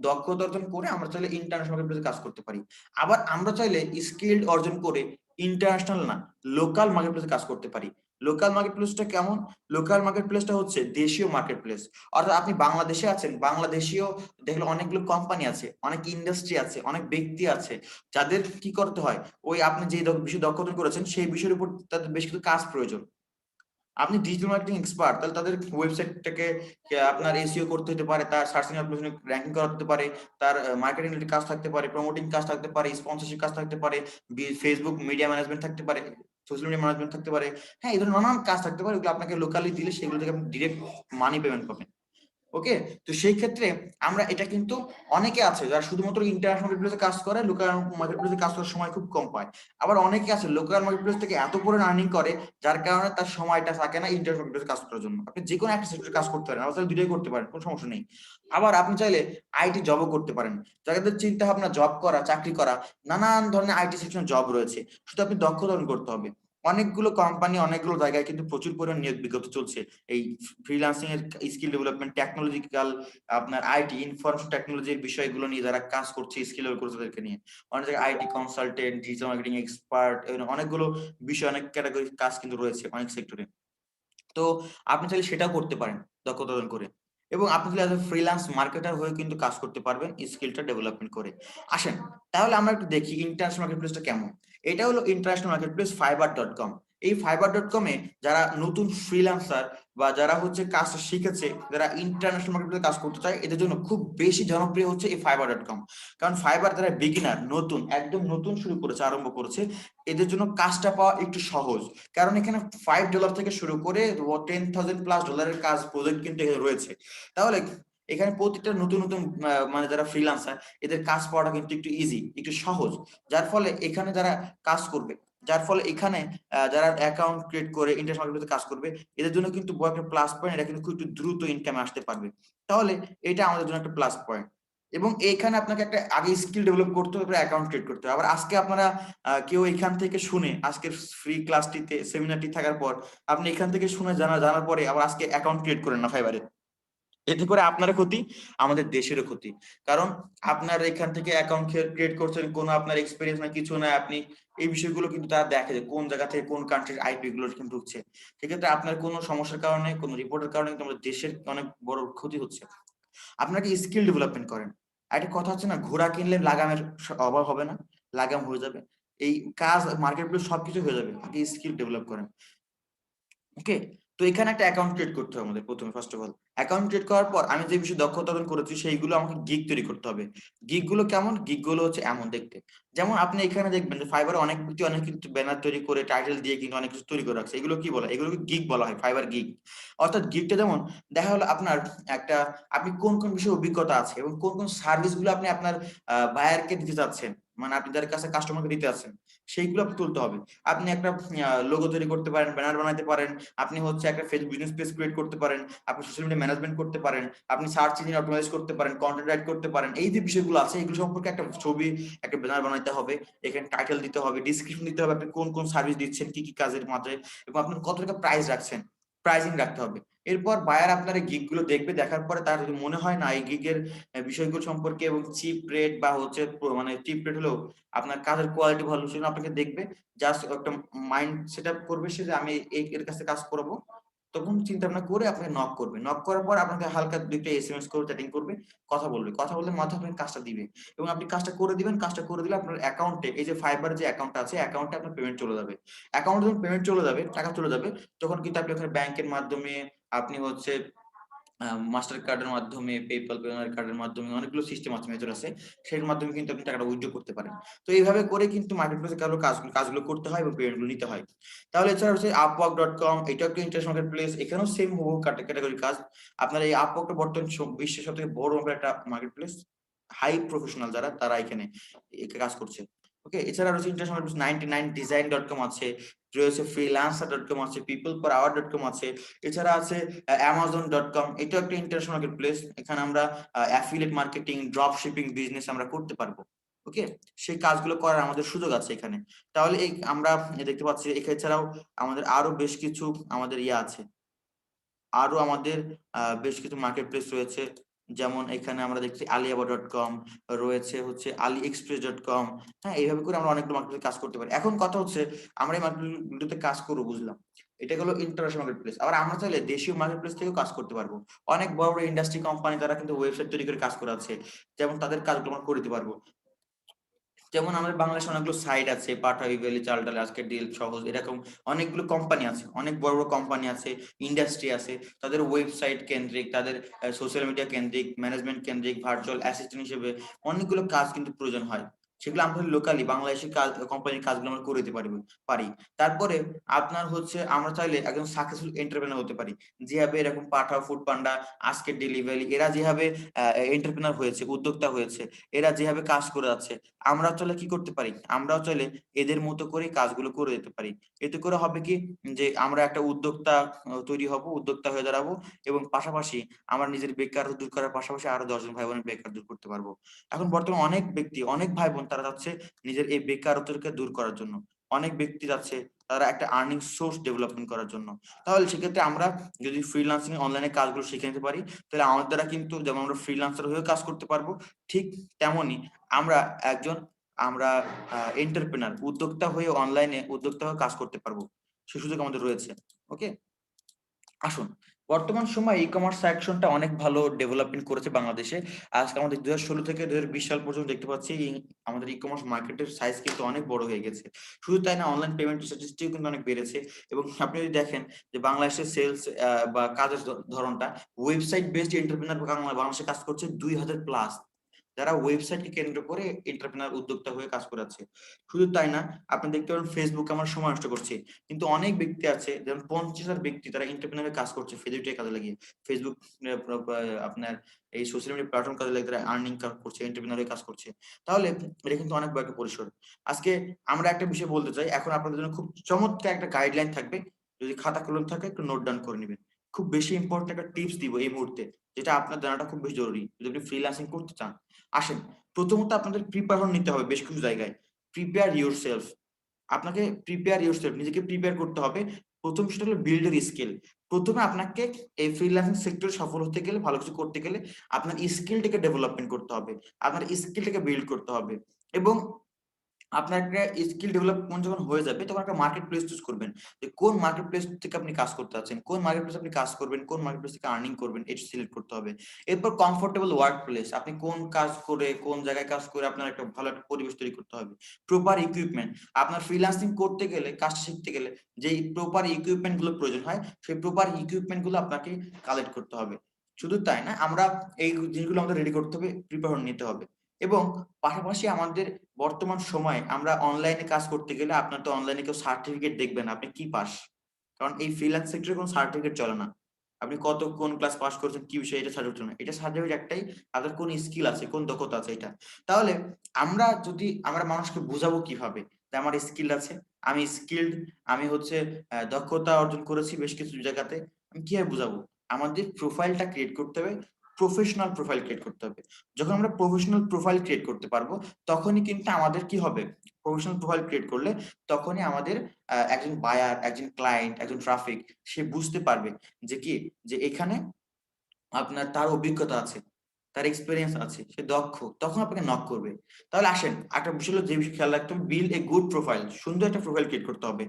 দক্ষতা অর্জন করে আমরা চাইলে ইন্টারন্যাশনাল মার্কেট প্লেসে কাজ করতে পারি। আবার আমরা চাইলে স্কিল অর্জন করে ইন্টারন্যাশনাল না, লোকাল মার্কেট প্লেসে কাজ করতে পারি। লোকাল মার্কেট প্লেসটা কেমন? লোকাল মার্কেট প্লেসটা হচ্ছে দেশীয় মার্কেট প্লেস। অর্থাৎ আপনি বাংলাদেশে আছেন, বাংলাদেশীয় দেখলে অনেকগুলো কোম্পানি আছে, অনেক ইন্ডাস্ট্রি আছে, অনেক ব্যক্তি আছে, যাদের কি করতে হয়, ওই আপনি যে বিষয়ে দক্ষতা করেছেন সেই বিষয়ের উপর তাদের বেশ কিছু কাজ প্রয়োজন। আপনি ডিজিটাল মার্কেটিং এক্সপার্ট, তাহলে তাদের ওয়েবসাইটটাকে আপনার এসইও করতে হতে পারে, তার সার্চ ইঞ্জিন অপটিমাইজেশন র‍্যাঙ্কিং করা হতে পারে, তার মার্কেটিং রিলেটেড কাজ থাকতে পারে, প্রমোটিং কাজ থাকতে পারে, স্পন্সরশিপ কাজ থাকতে পারে, ফেসবুক মিডিয়া ম্যানেজমেন্ট থাকতে পারে, সোশ্যাল মিডিয়া ম্যানেজমেন্ট থাকতে পারে। হ্যাঁ, এই ধরনের নানান কাজ থাকতে পারে, ওগুলো আপনাকে লোকালি দিলে সেগুলো থেকে আপনি ডিরেক্ট মানি পেমেন্ট পাবেন। ওকে, তো সেই ক্ষেত্রে আমরা এটা কিন্তু অনেকে আছে যারা শুধুমাত্র ইন্টারন্যাশনাল মার্কেট প্লেসে কাজ করে, লোকাল মার্কেট প্লেসে কাজ করার সময় খুব কম পায়। আবার অনেকে আছে লোকাল মার্কেট প্লেস থেকে এত পরিমাণ আর্নিং করে, যার কারণে তার সময়টা থাকে না ইন্টারন্যাশনাল মার্কেট প্লেসে কাজ করার জন্য। আপনি যে কোনো একটা সেক্টরে কাজ করতে পারেন, আবার দুটোই করতে পারেন, কোনো সমস্যা নেই। আবার আপনি চাইলে আইটি জবও করতে পারেন। যাদের চিন্তা ভাবনা জব করা, চাকরি করা, নানান ধরনের আইটি সেকশনে জব রয়েছে, শুধু আপনি দক্ষতা অর্জন করতে হবে। অনেকগুলো কোম্পানি, অনেকগুলো জায়গায় কিন্তু প্রচুর পরিমাণ নিয়োগ বিজ্ঞপ্তি চলছে এই ফ্রিল্যান্সিং এর স্কিল ডেভেলপমেন্ট, টেকনোলজিক্যাল, আপনার আইটি ইনফরমেশন টেকনোলজির বিষয়গুলো নিয়ে যারা কাজ করছে, স্কিল ডেভেলপ করছে তাদেরকে নিয়ে। অনেক জায়গায় IT consultant, digital marketing expert, অনেকগুলো বিষয়, অনেক ক্যাটাগরি কাজ কিন্তু রয়েছে অনেক সেক্টরে। তো আপনি চাইলে সেটাও করতে পারেন দক্ষতা অর্জন করে, এবং আপনি চাইলে অ্যাজ এ ফ্রিল্যান্স মার্কেটার হয়ে কিন্তু কাজ করতে পারবেন স্কিলটা ডেভেলপমেন্ট করে। আসেন তাহলে আমরা একটু দেখি ইন্টারন্যাশনাল মার্কেট প্লেসটা কেমন। এটা হলো ইন্টারন্যাশনাল মার্কেট প্লেস fiverr.com। এই fiverr.com এ যারা নতুন ফ্রিল্যান্সার বা যারা হচ্ছে কাজ শিখেছে, যারা ইন্টারন্যাশনাল মার্কেট প্লেসে কাজ করতে চায়, এদের জন্য খুব বেশি জনপ্রিয় হচ্ছে এই fiverr.com। কারণ ফাইবার যারা বিগিনার, নতুন, একদম নতুন শুরু করেছে, আরম্ভ করেছে, এদের জন্য কাজটা পাওয়া একটু সহজ। কারণ এখানে $5 থেকে শুরু করে $10,000+ কাজ প্রজেক্ট কিন্তু এখানে রয়েছে। তাহলে এখানে প্রতিটা নতুন নতুন মানে যারা ফ্রিল্যান্সার, এদের কাজ পাওয়াটা কিন্তু একটু ইজি, একটু সহজ। যার ফলে এখানে যারা কাজ করবে, যার ফলে এখানে যারা অ্যাকাউন্ট ক্রিয়েট করে ইন্টারন্যাশনাল মার্কেটে কাজ করবে, এদের জন্য কিন্তু বড় একটা প্লাস পয়েন্ট, এটা কিন্তু খুব একটু দ্রুত ইনকামে আসতে পারবে। তাহলে এটা আমাদের জন্য একটা প্লাস পয়েন্ট। এবং এইখানে আপনাকে একটা আগে স্কিল ডেভেলপ করতে হবে, অ্যাকাউন্ট ক্রিয়েট করতে হবে। আবার আজকে আপনারা কেউ এখান থেকে শুনে, আজকের ফ্রি এতে করে আপনারও ক্ষতি, আমাদের দেশেরও ক্ষতি। কারণ আপনার এখান থেকে অ্যাকাউন্ট ক্রিয়েট করছেন, কোনো আপনার এক্সপেরিয়েন্স না, কিছু না, আপনি এই বিষয়গুলো কিন্তু তারা দেখে যে কোন জায়গা থেকে কোন কান্ট্রির আইপি গুলো কিন্তু ঢুকছে। সেক্ষেত্রে আপনার কোনো সমস্যার কারণে, কোনো রিপোর্টের কারণে কিন্তু আমাদের দেশের অনেক বড় ক্ষতি হচ্ছে। আপনাকে স্কিল ডেভেলপমেন্ট করেন। একটা কথা হচ্ছে না, ঘোড়া কিনলে লাগামের অভাব হবে না, লাগাম হয়ে যাবে। এই কাজ মার্কেট প্লেস সবকিছু হয়ে যাবে, আগে স্কিল ডেভেলপ করেন। ওকে, তো এখানে একটা অ্যাকাউন্ট ক্রিয়েট করতে হবে আমাদের প্রথমে। First of all account create করার পর আমি যে বিষয়ে দক্ষতা অর্জন করেছি সেইগুলো আমাকে গিগ তৈরি করতে হবে। গিগ গুলো কেমন? গিগ গুলো হচ্ছে এমন দেখতে, যেমন আপনি এখানে দেখবেন যে ফাইবারে অনেক ব্যক্তি অনেক কিন্তু ব্যানার তৈরি করে, টাইটেল দিয়ে কিন্তু অনেক কিছু তৈরি করে রাখছে। এগুলো কি বলে? এগুলোকে গিগ বলা হয়, ফাইবার গিগ। অর্থাৎ গিগটা যেমন দেখা হলো আপনার একটা, আপনি কোন কোন বিষয়ে অভিজ্ঞতা আছে এবং কোন কোন সার্ভিস গুলো আপনি আপনার বায়ারকে দিতে চাচ্ছেন, মানে আপনি যাদের কাছে কাস্টমারকে দিতে আছেন, সেইগুলো তুলতে হবে। আপনি একটা লোগো তৈরি করতে পারেন, ব্যানার বানাতে পারেন, আপনি হচ্ছে একটা ফেসবুক বিজনেস পেজ ক্রিয়েট করতে পারেন, আপনি সোশ্যাল মিডিয়া ম্যানেজমেন্ট করতে পারেন, আপনি সার্চ ইঞ্জিন অপটিমাইজ করতে পারেন, কন্টেন্ট রাইট করতে পারেন। এই যে বিষয়গুলো আছে এগুলো সম্পর্কে একটা ছবি, একটা ব্যানার বানাতে হবে, এখানে টাইটেল দিতে হবে, ডিসক্রিপশন দিতে হবে, আপনি কোন কোন সার্ভিস দিচ্ছেন, কি কি কাজের মাধ্যমে, এবং আপনার কত টাকা প্রাইস রাখছেন, প্রাইসিং রাখতে হবে। এরপর বায়ার আপনার এই গিগ গুলো দেখবে, দেখার পরে তার যদি মনে হয় না এই গিগের বিষয়গুলো সম্পর্কে এবং চিপ রেট বা হচ্ছে মানে চিপ রেট হলেও আপনার কাজের কোয়ালিটি ভালো, সেজন্য আপনাকে দেখবে, জাস্ট একটা মাইন্ড সেট আপ করবে সে যে আমি এর কাছে কাজ করব, তখন চিন্তা ভাবনা করে আপনাকে নক করবে। নক করার পর আপনাকে হালকা দুইটা এসএমএস করে চ্যাটিং করবে, কথা বলবে, কথা বললে মাধ্যমে আপনাকে কাজটা দিবে এবং আপনি কাজটা করে দিবেন। কাজটা করে দিলে আপনার অ্যাকাউন্টে, এই যে ফাইবার যে অ্যাকাউন্ট আছে, অ্যাকাউন্টে আপনার পেমেন্ট চলে যাবে। অ্যাকাউন্টে যখন পেমেন্ট চলে যাবে, টাকা চলে যাবে, তখন কিন্তু আপনি ওখানে ব্যাংকের মাধ্যমে, আপনি হচ্ছে মাস্টার কার্ডের মাধ্যমে, পেপ্যাল পেমেন্ট কার্ডের মাধ্যমে, অনেকগুলো সিস্টেম আছে, মেথড আছে, সেই মাধ্যমে কিন্তু আপনি টাকাটা উইথড্র করতে পারেন। তো এইভাবে করে কিন্তু মার্কেট প্লেসে কাজগুলো করতে হয় এবং পেমেন্টগুলো নিতে হয়। তাহলে এছাড়া হচ্ছে upwork.com, এটা একটা ইন্টারন্যাশনাল মার্কেট প্লেস, এখানেও সেম হুবহু ক্যাটাগরি কাজ। আপনার এই আপওয়ার্কটা বর্তমান বিশ্বের সবথেকে বড় একটা মার্কেট প্লেস। হাই প্রফেশনাল যারা, তারা এখানে কাজ করছে। ওকে, এছাড়া রয়েছে ইন্টারন্যাশনাল 99design.com আছে, রয়েছে freelancer.com আছে, peopleperhour.com আছে, এছাড়া আছে amazon.com, এটা একটা ইন্টারন্যাশনাল মার্কেট প্লেস। এখানে আমরা affiliate marketing, drop shipping business আমরা করতে পারবো। ওকে, সেই কাজগুলো করার আমাদের সুযোগ আছে এখানে। তাহলে এই আমরা দেখতে পাচ্ছি এখানে ছাড়াও আমাদের আরো বেশ কিছু আমাদের ইয়ে আছে, আরো আমাদের বেশ কিছু মার্কেট প্লেস রয়েছে। যেমন এখানে আমরা দেখছি alibaba.com, রয়েছে হচ্ছে aliexpress.com। হ্যাঁ, এইভাবে করে আমরা অনেকগুলো মার্কেট কাজ করতে পারি। এখন কথা হচ্ছে আমরা এই মার্কেটগুলোতে কাজ করবো, বুঝলাম, এটা হলো ইন্টারন্যাশনাল মার্কেট প্লেস। আবার আমরা চাইলে দেশীয় মার্কেট প্লেস থেকেও কাজ করতে পারবো। অনেক বড় বড় ইন্ডাস্ট্রি কোম্পানি তারা কিন্তু ওয়েবসাইট তৈরি করে কাজ করে আছে, যেমন তাদের কাজগুলো আমরা করে দিতে পারবো। যেমন আমাদের বাংলাদেশে অনেকগুলো সাইট আছে, পাঠাই ভ্যালি, চালটাল, আজকের ডিল, সহজ, এরকম অনেকগুলো কোম্পানি আছে, অনেক বড় বড় কোম্পানি আছে, ইন্ডাস্ট্রি আছে, তাদের ওয়েবসাইট কেন্দ্রিক, তাদের সোশ্যাল মিডিয়া কেন্দ্রিক, ম্যানেজমেন্ট কেন্দ্রিক, ভার্চুয়াল অ্যাসিস্ট্যান্ট হিসেবে অনেকগুলো কাজ কিন্তু প্রয়োজন হয়। সেগুলো আমরা লোকালি বাংলাদেশি কাজ, কোম্পানির কাজগুলো আমরা করে দিতে পারি। তারপরে আপনার হচ্ছে আমরা চাইলে একজন সাকসেসফুল এন্টারপ্রেনার হতে পারি, যেভাবে এরকম পাঠাও, ফুড পান্ডা, আজকের ডেলিভারি, এরা যেভাবে এন্টারপ্রেনার হয়েছে, উদ্যোক্তা হয়েছে, এরা যেভাবে কাজ করে যাচ্ছে, আমরা চলে কি করতে পারি, আমরাও চলে এদের মতো করে কাজগুলো করে যেতে পারি। এতে করে হবে কি, যে আমরা একটা উদ্যোক্তা তৈরি হব, উদ্যোক্তা হয়ে দাঁড়াবো, এবং পাশাপাশি আমরা নিজের বেকার দূর করার পাশাপাশি আরো 10 জন ভাই বোনের বেকার দূর করতে পারবো। এখন বর্তমানে অনেক ব্যক্তি, অনেক ভাই বোন তারা যাচ্ছে নিজের এই বেকারত্বকে দূর করার জন্য, অনেক ব্যক্তি যাচ্ছে তারা একটা আর্নিং সোর্স ডেভেলপমেন্ট করার জন্য। তাহলে সেক্ষেত্রে আমরা যদি ফ্রিল্যান্সিং অনলাইনে কাজগুলো শিখে নিতে পারি, তাহলে আমাদের দ্বারা কিন্তু যেমন আমরা ফ্রিল্যান্সার হয়ে কাজ করতে পারবো, ঠিক তেমনি আমরা একজন, আমরা এন্টারপ্রেনার, উদ্যোক্তা হয়ে অনলাইনে উদ্যোক্তা হয়ে কাজ করতে পারবো, সে সুযোগ আমাদের রয়েছে। ওকে, আসুন, বর্তমান সময়ে ই কমার্স সেকশনটা অনেক ভালো ডেভেলপমেন্ট করেছে বাংলাদেশে। আজকে আমাদের 2016 থেকে 2020 সাল পর্যন্ত দেখতে পাচ্ছি আমাদের ই কমার্স মার্কেটের সাইজ কিন্তু অনেক বড় হয়ে গেছে। শুধু তাই না, অনলাইন পেমেন্ট স্ট্যাটিস্টিক কিন্তু অনেক বেড়েছে। এবং আপনি যদি দেখেন যে বাংলাদেশের সেলস বা কাজের ধরনটা, ওয়েবসাইট বেসড এন্টারপ্রেনার বাংলাদেশে কাজ করছে 2000 প্লাস, যারা ওয়েবসাইটকে কেন্দ্র করে এন্টারপ্রেনার উদ্যোক্তা হয়ে কাজ করাচ্ছে। শুধু তাই না, আপনি দেখতে পারেন ফেসবুক আমরা সময় নষ্ট করছি, কিন্তু অনেক ব্যক্তি আছে, যেমন 50,000 ব্যক্তি তারা এন্টারপ্রেনারে কাজ করছে, ফেসবুকে কাজে লাগিয়ে, ফেসবুক আপনার এই সোশ্যাল মিডিয়া প্ল্যাটফর্ম কাজে লাগিয়ে তারা আর্নিং করছে, এন্টারপ্রেনারে কাজ করছে। তাহলে এটা কিন্তু অনেক বড় একটা পরিসর। আজকে আমরা একটা বিষয় বলতে চাই, এখন আপনাদের জন্য খুব চমৎকার একটা গাইডলাইন থাকবে, যদি খাতা কলম থাকে একটু নোট ডাউন করে নেবেন। খুব বেশি ইম্পর্টেন্ট একটা টিপস দিব এই মুহূর্তে, যেটা আপনার জানাটা খুব বেশি জরুরি যদি আপনি ফ্রিল্যান্সিং করতে চান। আসেন, প্রথমত আপনাদের প্রিপারেশন নিতে হবে বেশ কিছু জায়গায়। প্রিপেয়ার ইউরসেলফ, আপনাকে প্রিপেয়ার ইউরসেলফ, নিজেকে প্রিপেয়ার করতে হবে। প্রথম সেটা হলো বিল্ডের স্কিল। প্রথমে আপনাকে এই ফ্রিল্যান্সিং সেক্টরে সফল হতে গেলে, ভালো কিছু করতে গেলে আপনার স্কিলটাকে ডেভেলপমেন্ট করতে হবে, আপনার স্কিলটাকে বিল্ড করতে হবে। এবং আপনার একটা স্কিল ডেভেলপমেন্ট যখন হয়ে যাবে তখন একটা মার্কেট প্লেস চুজ করবেন যে কোন মার্কেট প্লেস থেকে আপনি কাজ করতে আছেন, কোন মার্কেট প্লেস আপনি কাজ করবেন, কোন মার্কেট প্লেস থেকে আর্নিং করবেন, এটা সিলেক্ট করতে হবে। এরপর কমফোর্টেবল ওয়ার্ক প্লেস, আপনি কোন কাজ করে কোন জায়গায় কাজ করে আপনার একটা ভালো একটা পরিবেশ তৈরি করতে হবে। প্রপার ইকুইপমেন্ট, আপনার ফ্রিল্যান্সিং করতে গেলে, কাজ শিখতে গেলে যেই প্রপার ইকুইপমেন্ট গুলো প্রয়োজন হয় সেই প্রপার ইকুইপমেন্ট গুলো আপনাকে কালেক্ট করতে হবে। শুধু তাই না, আমরা এই জিনিসগুলো আমাদের রেডি করতে হবে, প্রিপারেশন নিতে হবে। এবং পাশাপাশি আমাদের বর্তমান সময়ে আমরা অনলাইনে কাজ করতে গেলে আপনার তো অনলাইনে কেউ সার্টিফিকেট দেখবে না আপনি কি পাস, কারণ এই ফ্রিল্যান্স সেক্টরে কোনো সার্টিফিকেট চলে না। আপনি কত কোন ক্লাস পাস করেছেন কি বিষয়ে এটা সার্টিফিকেট চলে না, এটা সার্টিফিকেট একটাই আপনার কোন স্কিল আছে, কোন দক্ষতা আছে এটা। তাহলে আমরা মানুষকে বোঝাবো কিভাবে যে আমার স্কিল আছে, আমি স্কিলড, আমি হচ্ছে দক্ষতা অর্জন করেছি বেশ কিছু জায়গাতে, আমি কিভাবে বুঝাবো? আমাদের প্রোফাইলটা ক্রিয়েট করতে হবে, প্রফেশনাল প্রোফাইল ক্রিয়েট করতে হবে। যখন আমরা প্রফেশনাল প্রোফাইল ক্রিয়েট করতে পারবো তখনই কিন্তু আমাদের কি হবে, প্রফেশনাল প্রোফাইল ক্রিয়েট করলে তখনই আমাদের একজন বায়ার, একজন ক্লায়েন্ট, একজন ট্রাফিক সে বুঝতে পারবে যে কি, যে এখানে আপনার তার অভিজ্ঞতা আছে, তার এক্সপেরিয়েন্স আছে, সে দক্ষ, তখন আপনাকে নক করবে। তাহলে আসেন একটা বিষয় হলো, যে বিষয় খেয়াল রাখতে হবে, বিল্ড এ গুড প্রোফাইল, সুন্দর একটা প্রোফাইল ক্রিয়েট করতে হবে।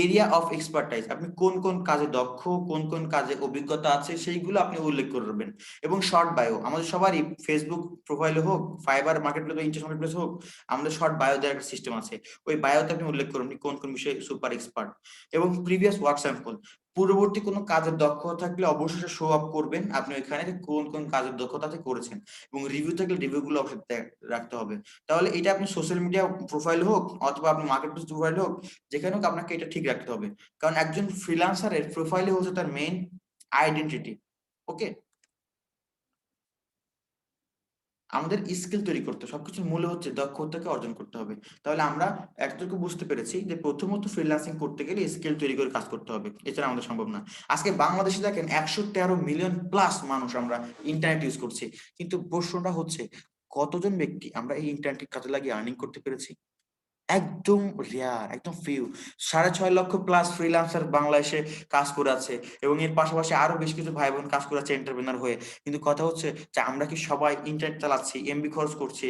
এরিয়া অফ এক্সপার্টাইজ, আপনি কোন কোন কাজে দক্ষ, কোন কোন কাজে অভিজ্ঞতা আছে সেইগুলো আপনি উল্লেখ করবেন। এবং শর্ট বায়ো, আমাদের সবারই ফেসবুক প্রোফাইলে হোক, fibre market place, interest market place হোক, আমাদের শর্ট বায়ো দেওয়ার একটা সিস্টেম আছে। ওই বায়োতে আপনি উল্লেখ করবেন কোন কোন বিষয়ে সুপার এক্সপার্ট। এবং প্রিভিয়াস ওয়ার্ক স্যাম্পল, পূর্ববর্তী কোনো কাজের দক্ষতা থাকলে অবশ্যই শো আপ করবেন আপনি ওইখানে যে কোন কোন কাজের দক্ষতাতে করেছেন। এবং রিভিউ থাকলে রিভিউ গুলো অবশ্যই রাখতে হবে। তাহলে এটা আপনি সোশ্যাল মিডিয়া প্রোফাইল হোক অথবা আপনি মার্কেট প্লেস প্রোফাইল হোক, যেখানে হোক আপনাকে এটা ঠিক রাখতে হবে। কারণ একজন ফ্রিল্যান্সারের প্রোফাইলে হচ্ছে তার মেইন আইডেন্টিটি। ওকে, আমাদের স্কিল তৈরি করতে, সবকিছুর মূলে হচ্ছে দক্ষতাকে অর্জন করতে হবে। তাহলে আমরা এতটুকু বুঝতে পেরেছি যে প্রথমত ফ্রিল্যান্সিং করতে গেলে স্কিল তৈরি করে কাজ করতে হবে, এছাড়া আমাদের সম্ভব না। আজকে বাংলাদেশে দেখেন 113 মিলিয়ন প্লাস মানুষ আমরা ইন্টারনেট ইউজ করছি, কিন্তু প্রশ্নটা হচ্ছে কতজন ব্যক্তি আমরা এই ইন্টারনেট কাজে লাগিয়ে আর্নিং করতে পেরেছি? একদম রেয়ার, একদম ফিউ। 6.5 লক্ষ প্লাস ফ্রিল্যান্সার বাংলাদেশে কাজ করে আছে, এবং এর পাশাপাশি আরো বেশ কিছু ভাই বোন কাজ করে আছে এন্টারপ্রেনার হয়ে। কিন্তু কথা হচ্ছে যে আমরা কি সবাই ইন্টারনেট চালাচ্ছি, এমবি খরচ করছি,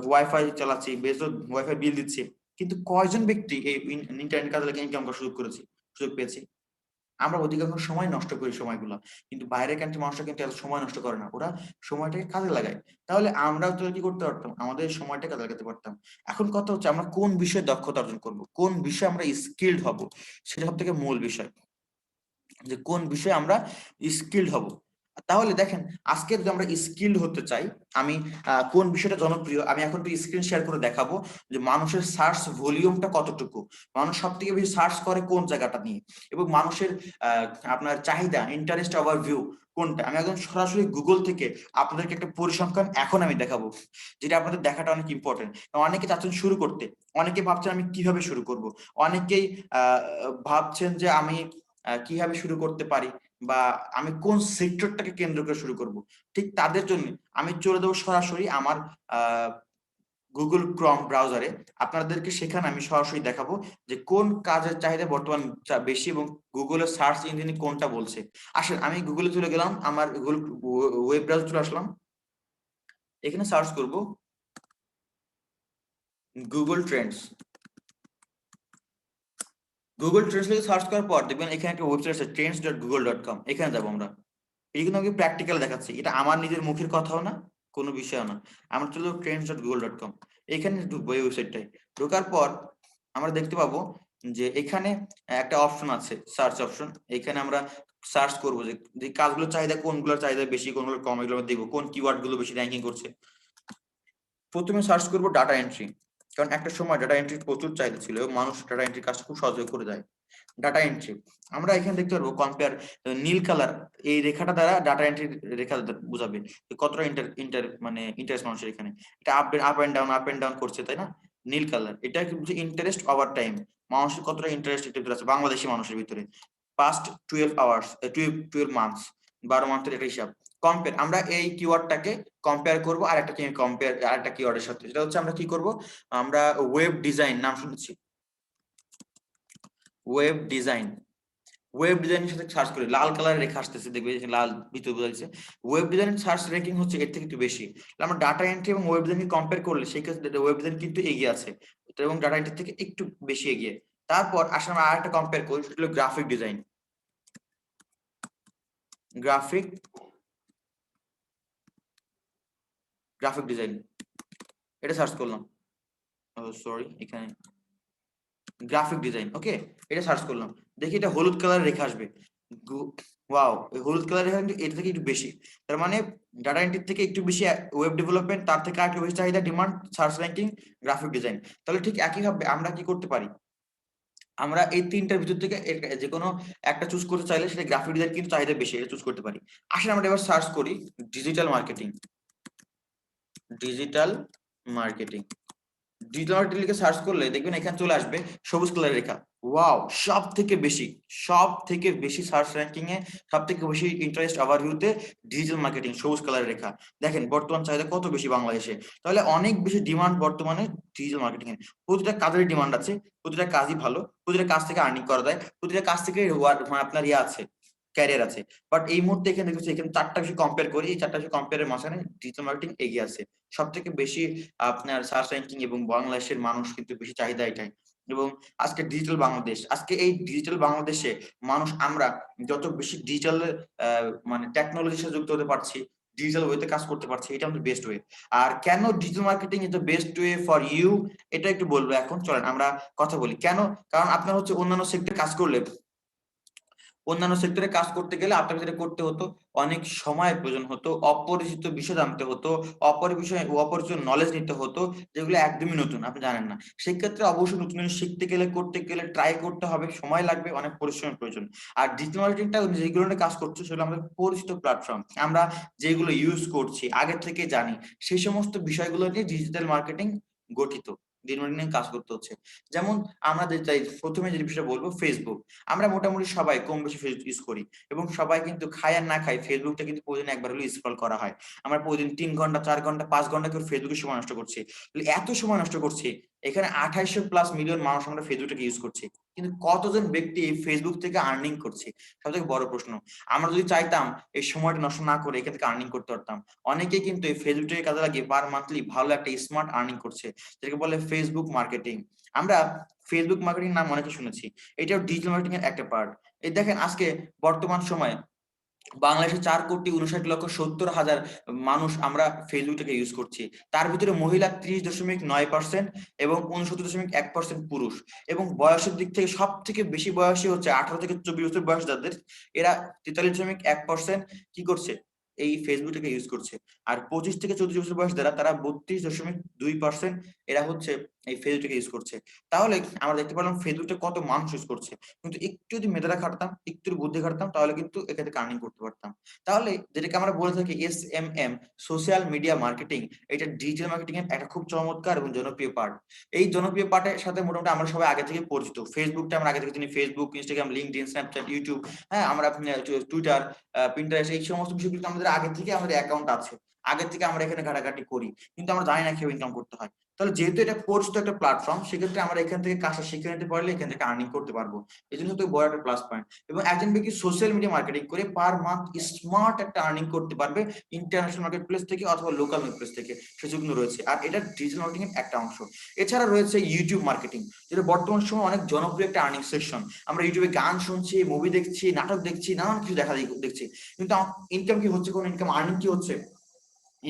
ওয়াইফাই চালাচ্ছি, বেজো ওয়াইফাই বিল দিচ্ছি, কিন্তু কয়জন ব্যক্তি এই ইন্টারনেট কাজে লাগিয়ে ইনকাম করার সুযোগ পেয়েছি? আমরা অধিকাংশ সময় নষ্ট করি সময়গুলো, কিন্তু বাইরের কান্ট্রি মানুষরা কিন্তু এত সময় নষ্ট করে না, ওরা সময়টাকে কাজে লাগায়। তাহলে আমরাও তো কি করতে পারতাম, আমাদের সময়টা কাজে লাগাতে পারতাম। এখন কথা হচ্ছে আমরা কোন বিষয়ে দক্ষতা অর্জন করব, কোন বিষয়ে আমরা স্কিলড হব, সেটা সব থেকে মূল বিষয়, যে কোন বিষয়ে আমরা স্কিলড হব। তাহলে দেখেন, আজকে যদি আমরা স্কিলড হতে চাই, আমি কোন বিষয়টা জনপ্রিয়, আমি এখন একটু স্ক্রিন শেয়ার করে দেখাবো যে মানুষের সার্চ ভলিউমটা কতটুকু, মানুষ সব থেকে বেশি সার্চ করে কোন জায়গাটা নিয়ে, এবং মানুষের আপনার চাহিদা, ইন্টারেস্ট, ওভারভিউ কোনটা। আমি একদম সরাসরি গুগল থেকে আপনাদেরকে একটা পরিসংখ্যান এখন আমি দেখাবো, যেটা আপনাদের দেখাটা অনেক ইম্পর্টেন্ট। অনেকে চাচ্ছেন শুরু করতে, অনেকে ভাবছেন আমি কিভাবে শুরু করব, অনেকেই ভাবছেন যে আমি কিভাবে শুরু করতে পারি, বা আমি কোন সেক্টরটাকে কেন্দ্র করে শুরু করব। ঠিক তাদের জন্য আমি চলে যাবো সরাসরি আমার গুগল ক্রোম ব্রাউজারে, আপনাদেরকে সেখানে আমি সরাসরি দেখাবো যে কোন কাজের চাহিদা বর্তমান বেশি, এবং গুগলের সার্চ ইঞ্জিনে কোনটা বলছে। আসেন আমি গুগলে চলে গেলাম, আমার গুগল ওয়েব ব্রাউজার চলে আসলাম, এখানে সার্চ করব গুগল ট্রেন্ডস। গুগল ট্রেন্ডস লিখে সার্চ করার পর দেখবেন এখানে একটা ওয়েবসাইট আছে trends.google.com, এখানে যাবো আমরা। এই কিন্তু আমাকে প্র্যাকটিক্যাল দেখাচ্ছি, এটা আমার নিজের মুখের কথাও না, কোনো বিষয় না। আমরা চলো trends.google.com, এখানে ঢুকবো এই ওয়েবসাইটটায়। ঢোকার পর আমরা দেখতে পাবো যে এখানে একটা অপশন আছে, সার্চ অপশন। এখানে আমরা সার্চ করবো যে কাজগুলোর চাহিদা, কোনগুলোর চাহিদা বেশি, কোনগুলোর কম, এগুলো আমরা দেখবো কোন কিওয়ার্ড গুলো বেশি র্যাঙ্কিং করছে। প্রথমে সার্চ করবো ডাটা এন্ট্রি, কারণ একটা সময় ডাটা এন্ট্রির প্রচুর চাহিদা ছিল এবং মানুষ ডাটা এন্ট্রির কাজটা খুব সহজে করে দেয়। ডাটা এন্ট্রি আমরা এখানে দেখতে পারবো কম্পেয়ার, নীল কালার এই রেখাটা দ্বারা ডাটা এন্ট্রি রেখা বোঝাবে কতটা মানে ইন্টারেস্ট মানুষের এখানে, এটা আপ এন্ড ডাউন করছে, তাই না? নীল কালার এটা কিন্তু ইন্টারেস্ট ওভার টাইম, মানুষের কতটা ইন্টারেস্ট আছে বাংলাদেশি মানুষের ভিতরে পাস্ট 12 আওয়ার্স, 12 মান্থস, 12 মান্থের একটা হিসাব। কম্পেয়ার, আমরা এই কিওয়ার্ডটাকে কম্পেয়ার করব আরেকটা কিওয়ার্ডের সাথে, সেটা হচ্ছে আমরা কি করব, আমরা ওয়েব ডিজাইন নাম শুনেছি, ওয়েব ডিজাইন, ওয়েব ডিজাইনের সাথে সার্চ করে লাল কালারের রেখা আসতেছে, দেখবে যে লাল ভিতরে বোঝা যাচ্ছে। ওয়েব ডিজাইনের সার্চ র্যাঙ্কিং হচ্ছে এর থেকে একটু বেশি। আমরা ডাটা এন্ট্রি এবং ওয়েব ডিজাইনকে কম্পেয়ার করলে সেই ক্ষেত্রে ওয়েব ডিজাইন কিন্তু এগিয়ে আছে এবং ডাটা এন্ট্রি থেকে একটু বেশি এগিয়ে। তারপর আসলে আমরা আরেকটা কম্পেয়ার করি, সেটা হলো গ্রাফিক ডিজাইন। গ্রাফিক ডিজাইন এটা সার্চ করলাম, সরি এখানে গ্রাফিক ডিজাইন, ওকে এটা সার্চ করলাম, দেখি এটা হলুদ কালারের রেখা আসবে। ওয়াও, হলুদ কালারের রেখা কিন্তু এটা থেকে একটু বেশি। তার মানে ডাটা এন্ট্রি থেকে একটু বেশি ওয়েব ডেভেলপমেন্ট, তার থেকে আরেকটু বেশি চাহিদা demand search ranking graphic design. তাহলে ঠিক একইভাবে আমরা কি করতে পারি, আমরা এই তিনটার ভিতর থেকে যে কোনো একটা চুজ করতে চাইলে সেটা গ্রাফিক ডিজাইন কিন্তু চাহিদা বেশি, এটা চুজ করতে পারি। আসলে আমরা এবার সার্চ করি ডিজিটাল মার্কেটিং। ডিজিটাল মার্কেটিং লিখে সার্চ করলে দেখবেন এখানে চলে আসবে সবুজ কালারের রেখা। ওয়াও, সব থেকে বেশি সার্চ র্যাঙ্কিং এ সব থেকে বেশি ইন্টারেস্ট ওভারভিউতে ডিজিটাল মার্কেটিং সবুজ কালারের রেখা। দেখেন বর্তমান চাহিদা কত বেশি বাংলাদেশে, তাহলে অনেক বেশি ডিমান্ড বর্তমানে ডিজিটাল মার্কেটিং এর। প্রতিটা কাজের ডিমান্ড আছে, প্রতিটা কাজই ভালো, প্রতিটা কাজ থেকে আর্নিং করা যায়, প্রতিটা কাজ থেকে আপনার ইয়ে আছে, ক্যারিয়ার আছে। বাট এই মুহূর্তে এখানে দেখছি এখানে চারটা বিষয় কম্পেয়ার করি, এই চারটা বিষয় কম্পেয়ারের মাঝখানে ডিজিটাল মার্কেটিং এগিয়ে আছে সব থেকে বেশি আপনার সার্চ র্যাঙ্কিং, এবং বাংলাদেশের মানুষ কিন্তু বেশি চাহিদা এটাই। এবং আজকে ডিজিটাল বাংলাদেশ, আজকে এই ডিজিটাল বাংলাদেশে মানুষ আমরা যত বেশি ডিজিটাল মানে টেকনোলজির সাথে যুক্ত হতে পারছি, ডিজিটাল ওয়েতে কাজ করতে পারছি, এটা আমাদের বেস্ট ওয়ে। আর কেন digital marketing is the best way for you, এটা একটু বলবো এখন, চলেন আমরা কথা বলি কেন। কারণ আপনার হচ্ছে অন্যান্য সেক্টরে কাজ করলে, অন্যান্য সেক্টরে কাজ করতে গেলে আপনাকে যেটা করতে হতো, অনেক সময় প্রয়োজন হতো, অপরিচিত বিষয় জানতে হতো, অপরিচিত নলেজ নিতে হতো, যেগুলো একদমই নতুন আপনি জানেন না। সেক্ষেত্রে অবশ্যই নতুন জিনিস শিখতে গেলে, করতে গেলে ট্রাই করতে হবে, সময় লাগবে, অনেক পরিশ্রমের প্রয়োজন। আর ডিজিটাল মার্কেটিংটা যেগুলো নিয়ে কাজ করছে সেগুলো আমাদের পরিচিত প্ল্যাটফর্ম, আমরা যেগুলো ইউজ করছি আগে থেকে জানি, সেই সমস্ত বিষয়গুলো নিয়ে ডিজিটাল মার্কেটিং গঠিত, দিন কাজ করতে হচ্ছে। যেমন আমরা প্রথমে যে বিষয়টা বলবো, ফেসবুক। আমরা মোটামুটি সবাই কম বেশি ফেসবুক ইউজ করি, এবং সবাই কিন্তু খায় আর না খায় ফেসবুকটা কিন্তু প্রতিদিন একবার হলে স্ক্রল করা হয়। আমরা প্রতিদিন 3 ঘন্টা 4 ঘন্টা 5 ঘন্টা করে ফেসবুকে সময় নষ্ট করছি। এত সময় নষ্ট করছি, এখানে 2800+ মিলিয়ন মানুষ আমরা ফেসবুকটাকে ইউজ করছি, কিন্তু কতজন ব্যক্তি এই ফেসবুক থেকে আর্নিং করছে, সব থেকে বড় প্রশ্ন। আমরা যদি চাইতাম এই সময়টা নষ্ট না করে এখান থেকে আর্নিং করতে পারতাম। অনেকেই কিন্তু এই ফেসবুকটাকে কাজে লাগিয়ে পার মান্থলি ভালো একটা স্মার্ট আর্নিং করছে, যেটাকে বলে ফেসবুক মার্কেটিং। আমরা ফেসবুক মার্কেটিং নাম অনেকে শুনেছি, এটাও ডিজিটাল মার্কেটিং এর একটা পার্ট। এই দেখেন আজকে বর্তমান সময়ে বাংলাদেশে 4,59,70,000 মানুষ আমরা ফেসবুকটাকে ইউজ করছি। তার ভিতরে মহিলা 30.9% এবং 69.1% পুরুষ। এবং বয়সের দিক থেকে সব থেকে বেশি বয়সী হচ্ছে 18 থেকে 24 বছর বয়স যাদের, এরা 43.1% কি করছে, এই ফেসবুকটাকে ইউজ করছে। আর 25 থেকে 34 বছর বয়স যারা, তারা 32.2% এরা হচ্ছে এই ফেসবুকটাকে ইউজ করছে। তাহলে আমরা দেখতে পেলাম ফেসবুকটা কত মানুষ ইউজ করছে, কিন্তু একটু যদি মেধাটা খাটতাম, একটু বুদ্ধি খাটতাম, তাহলে কিন্তু এখান থেকে আর্নিং করতে পারতাম। তাহলে যেটাকে আমরা বলে থাকি SMM, সোশ্যাল মিডিয়া মার্কেটিং, এটা ডিজিটাল মার্কেটিং এর একটা খুব চমৎকার এবং জনপ্রিয় পার্ট। এই জনপ্রিয় পার্টের সাথে মোটামুটি আমরা সবাই আগে থেকে পরিচিত। ফেসবুকটা আমরা আগে থেকে চিনি, Facebook, Instagram, LinkedIn, Snapchat, YouTube, হ্যাঁ আমরা টুইটার, পিন্টারেস্ট, এই সমস্ত বিষয় কিন্তু আমাদের আগে থেকে আমাদের অ্যাকাউন্ট আছে, আগে থেকে আমরা এখানে ঘাটাঘাটি করি, কিন্তু আমরা জানি না কিভাবে ইনকাম করতে হয়। তাহলে যেহেতু এটা পরিচিত একটা প্ল্যাটফর্ম, সেক্ষেত্রে আমরা এখান থেকে কাজটা শিখে নিতে পারলে এখান থেকে আর্নিং করতে পারবো, এই জন্য তো বড় একটা প্লাস পয়েন্ট। এবং একজন ব্যক্তি সোশ্যাল মিডিয়া মার্কেটিং করে পার মান্থ স্মার্ট একটা আর্নিং করতে পারবে ইন্টারন্যাশনাল মার্কেট প্লেস থেকে অথবা লোকাল মার্কেট প্লেস থেকে, সুযোগ কিন্তু রয়েছে। আর এটা ডিজিটাল মার্কেটিং এর একটা অংশ। এছাড়া রয়েছে ইউটিউব মার্কেটিং, যেটা বর্তমান সময় অনেক জনপ্রিয় একটা আর্নিং সেকশন। আমরা ইউটিউবে গান শুনছি, মুভি দেখছি, নাটক দেখছি, নানান কিছু দেখছি, কিন্তু ইনকাম কি হচ্ছে, কোন ইনকাম আর্নিং কি হচ্ছে?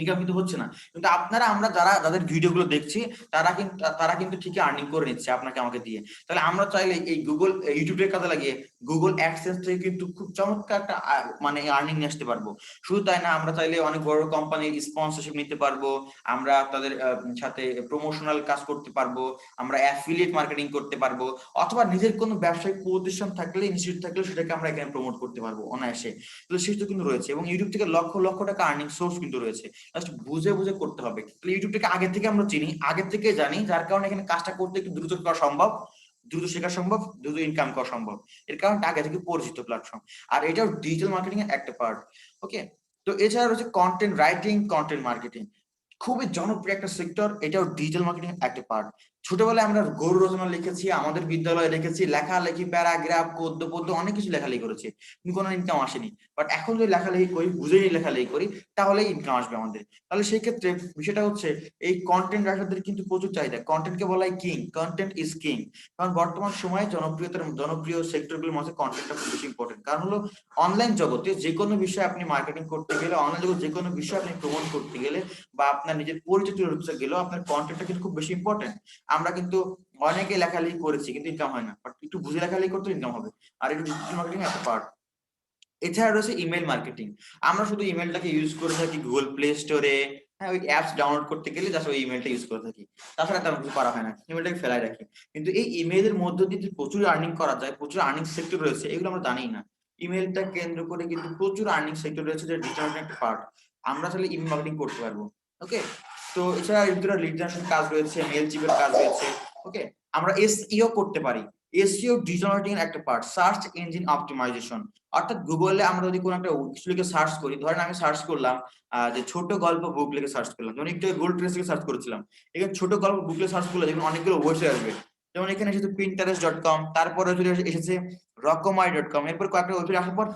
ইনকাম কিন্তু হচ্ছে না। কিন্তু আপনারা, আমরা যাদের ভিডিওগুলো দেখছি, তারা কিন্তু ঠিকই আর্নিং করে নিচ্ছে আপনাকে আমাকে দিয়ে। তাহলে আমরা চাইলে এই ইউটিউবের কাজে লাগিয়ে গুগল অ্যাডসেন্স থেকে কিন্তু খুব চমৎকার একটা মানে আর্নিং নিয়ে আসতে পারবো। শুধু তাই না, আমরা চাইলে অনেক বড় কোম্পানির স্পন্সরশিপ নিতে পারবো, আমরা তাদের সাথে প্রমোশনাল কাজ করতে পারবো, আমরা অ্যাফিলিয়েট মার্কেটিং করতে পারবো, অথবা নিজের কোনো ব্যবসায়িক প্রতিষ্ঠান থাকলে, ইনস্টিটিউট থাকলে সেটাকে আমরা এখানে প্রমোট করতে পারবো অনায়াসে। তো সেটা কিন্তু রয়েছে, এবং ইউটিউব থেকে লক্ষ লক্ষ টাকা আর্নিং সোর্স কিন্তু রয়েছে। জাস্ট বুঝে বুঝে করতে হবে। ইউটিউবটাকে আগে থেকে আমরা চিনি, আগে থেকে জানি, যার কারণে এখানে কাজটা করতে একটু দ্রুত করা সম্ভব, দ্রুত শেখা সম্ভব, দ্রুত ইনকাম করা সম্ভব। এর কারণটা আগে থেকে পরিচিত প্ল্যাটফর্ম। আর এটাও ডিজিটাল মার্কেটিং এর একটা পার্ট। ওকে, তো এছাড়া রয়েছে কন্টেন্ট রাইটিং, কন্টেন্ট মার্কেটিং, খুবই জনপ্রিয় একটা সেক্টর, এটাও ডিজিটাল মার্কেটিং এর একটা পার্ট। ছোটবেলায় আমরা গরু রচনা লিখেছি, আমাদের বিদ্যালয়ে লিখেছি, লেখালেখি, প্যারাগ্রাফ, গদ্য পদ্য অনেক কিছু লেখালেখি করেছি, কিন্তু কোনো ইনকাম আসেনি। বাট এখন যদি লেখালেখি করি, বুঝে নিয়ে লেখালেখি করি, তাহলে ইনকাম আসবে আমাদের। তাহলে সেই ক্ষেত্রে বিষয়টা হচ্ছে এই কন্টেন্ট রাইটারদের কিন্তু প্রচুর চাহিদা। কন্টেন্টকে বলা হয় কিং, কন্টেন্ট ইজ কিং। কারণ বর্তমান সময়ে জনপ্রিয় সেক্টরগুলোর মধ্যে কন্টেন্টটা খুব বেশি ইম্পর্টেন্ট। কারণ হলো অনলাইন জগতে যে কোনো বিষয়ে আপনি মার্কেটিং করতে গেলে, অনলাইন জগতে যে কোনো বিষয়ে আপনি প্রমোট করতে গেলে বা আপনার নিজের পরিচিত করতে গেলেও আপনার কন্টেন্টটা কিন্তু খুব বেশি ইম্পর্টেন্ট। আমরা কিন্তু অনেকে লেখালেখি করেছি কিন্তু ইনকাম হয় না, বাট একটু বুঝে লেখালেখি করতে ইনকাম হবে। আর এটা ডিজিটাল মার্কেটিং একটা পার্ট। এছাড়া রয়েছে ইমেল মার্কেটিং। আমরা শুধু ইমেলটাকে ইউজ করে থাকি গুগল প্লে স্টোরে, হ্যাঁ, ওই অ্যাপস ডাউনলোড করতে গেলে জাস্ট ওই ইমেলটা ইউজ করে থাকি, তাছাড়া তেমন কিছু করা হয় না, ইমেলটাকে ফেলাই রাখি। কিন্তু এই ইমেলের মধ্য দিয়ে যে প্রচুর আর্নিং করা যায়, প্রচুর আর্নিং সেক্টর রয়েছে, এগুলো আমরা জানি না। ইমেলটা কেন্দ্র করে কিন্তু প্রচুর আর্নিং সেক্টর রয়েছে, যে ডিজিটাল মার্কেটিং একটা পার্ট। আমরা আসলে ইমেল মার্কেটিং করতে পারবো। ওকে, তো এছাড়া এর ভিতরে লিড জেনারেশন কাজ রয়েছে, মেল চিপের কাজ রয়েছে। ওকে, আমরা এসইও করতে পারি। এসইও ডিজিটাল মার্কেটিং এর একটা পার্ট, সার্চ ইঞ্জিন অপটিমাইজেশন। অর্থাৎ গুগলে আমরা যদি কোনো একটা কিছু লিখে সার্চ করি, ধরেন আমি সার্চ করলাম যে ছোট গল্প বুক লিখে সার্চ করলাম, যেমন একটু গুগল ট্রেস লিখে সার্চ করেছিলাম, এখানে ছোট গল্প বুক লিখে সার্চ করলে যেমন অনেকগুলো ওয়েবসাইট আসবে। যেমন এখানে এসেছে pinterest.com, তারপরে এসেছে রকমারি.com, এরপর কয়েকটা ওয়েবসাইট আসার পর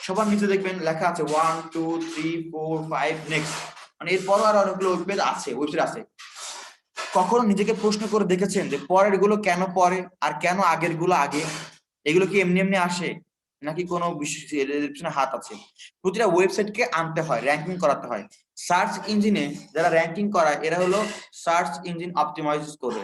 সবার নিচে দেখবেন লেখা আছে 1 2 3 4 5 নেক্সট, মানে এরপরও আর অনেকগুলো ওয়েবসাইট আছে। কখনো নিজেকে প্রশ্ন করে দেখেছেন যে পরের গুলো কেন পরে আর কেন আগের গুলো আগে? এগুলো কি এমনি এমনি আসে, নাকি কোনো এর পিছনে হাত আছে? প্রতিটা ওয়েবসাইটকে আনতে হয়, র্যাঙ্কিং করাতে হয়। সার্চ ইঞ্জিনে যারা র্যাঙ্কিং করায় এরা হলো সার্চ ইঞ্জিন অপটিমাইজ করে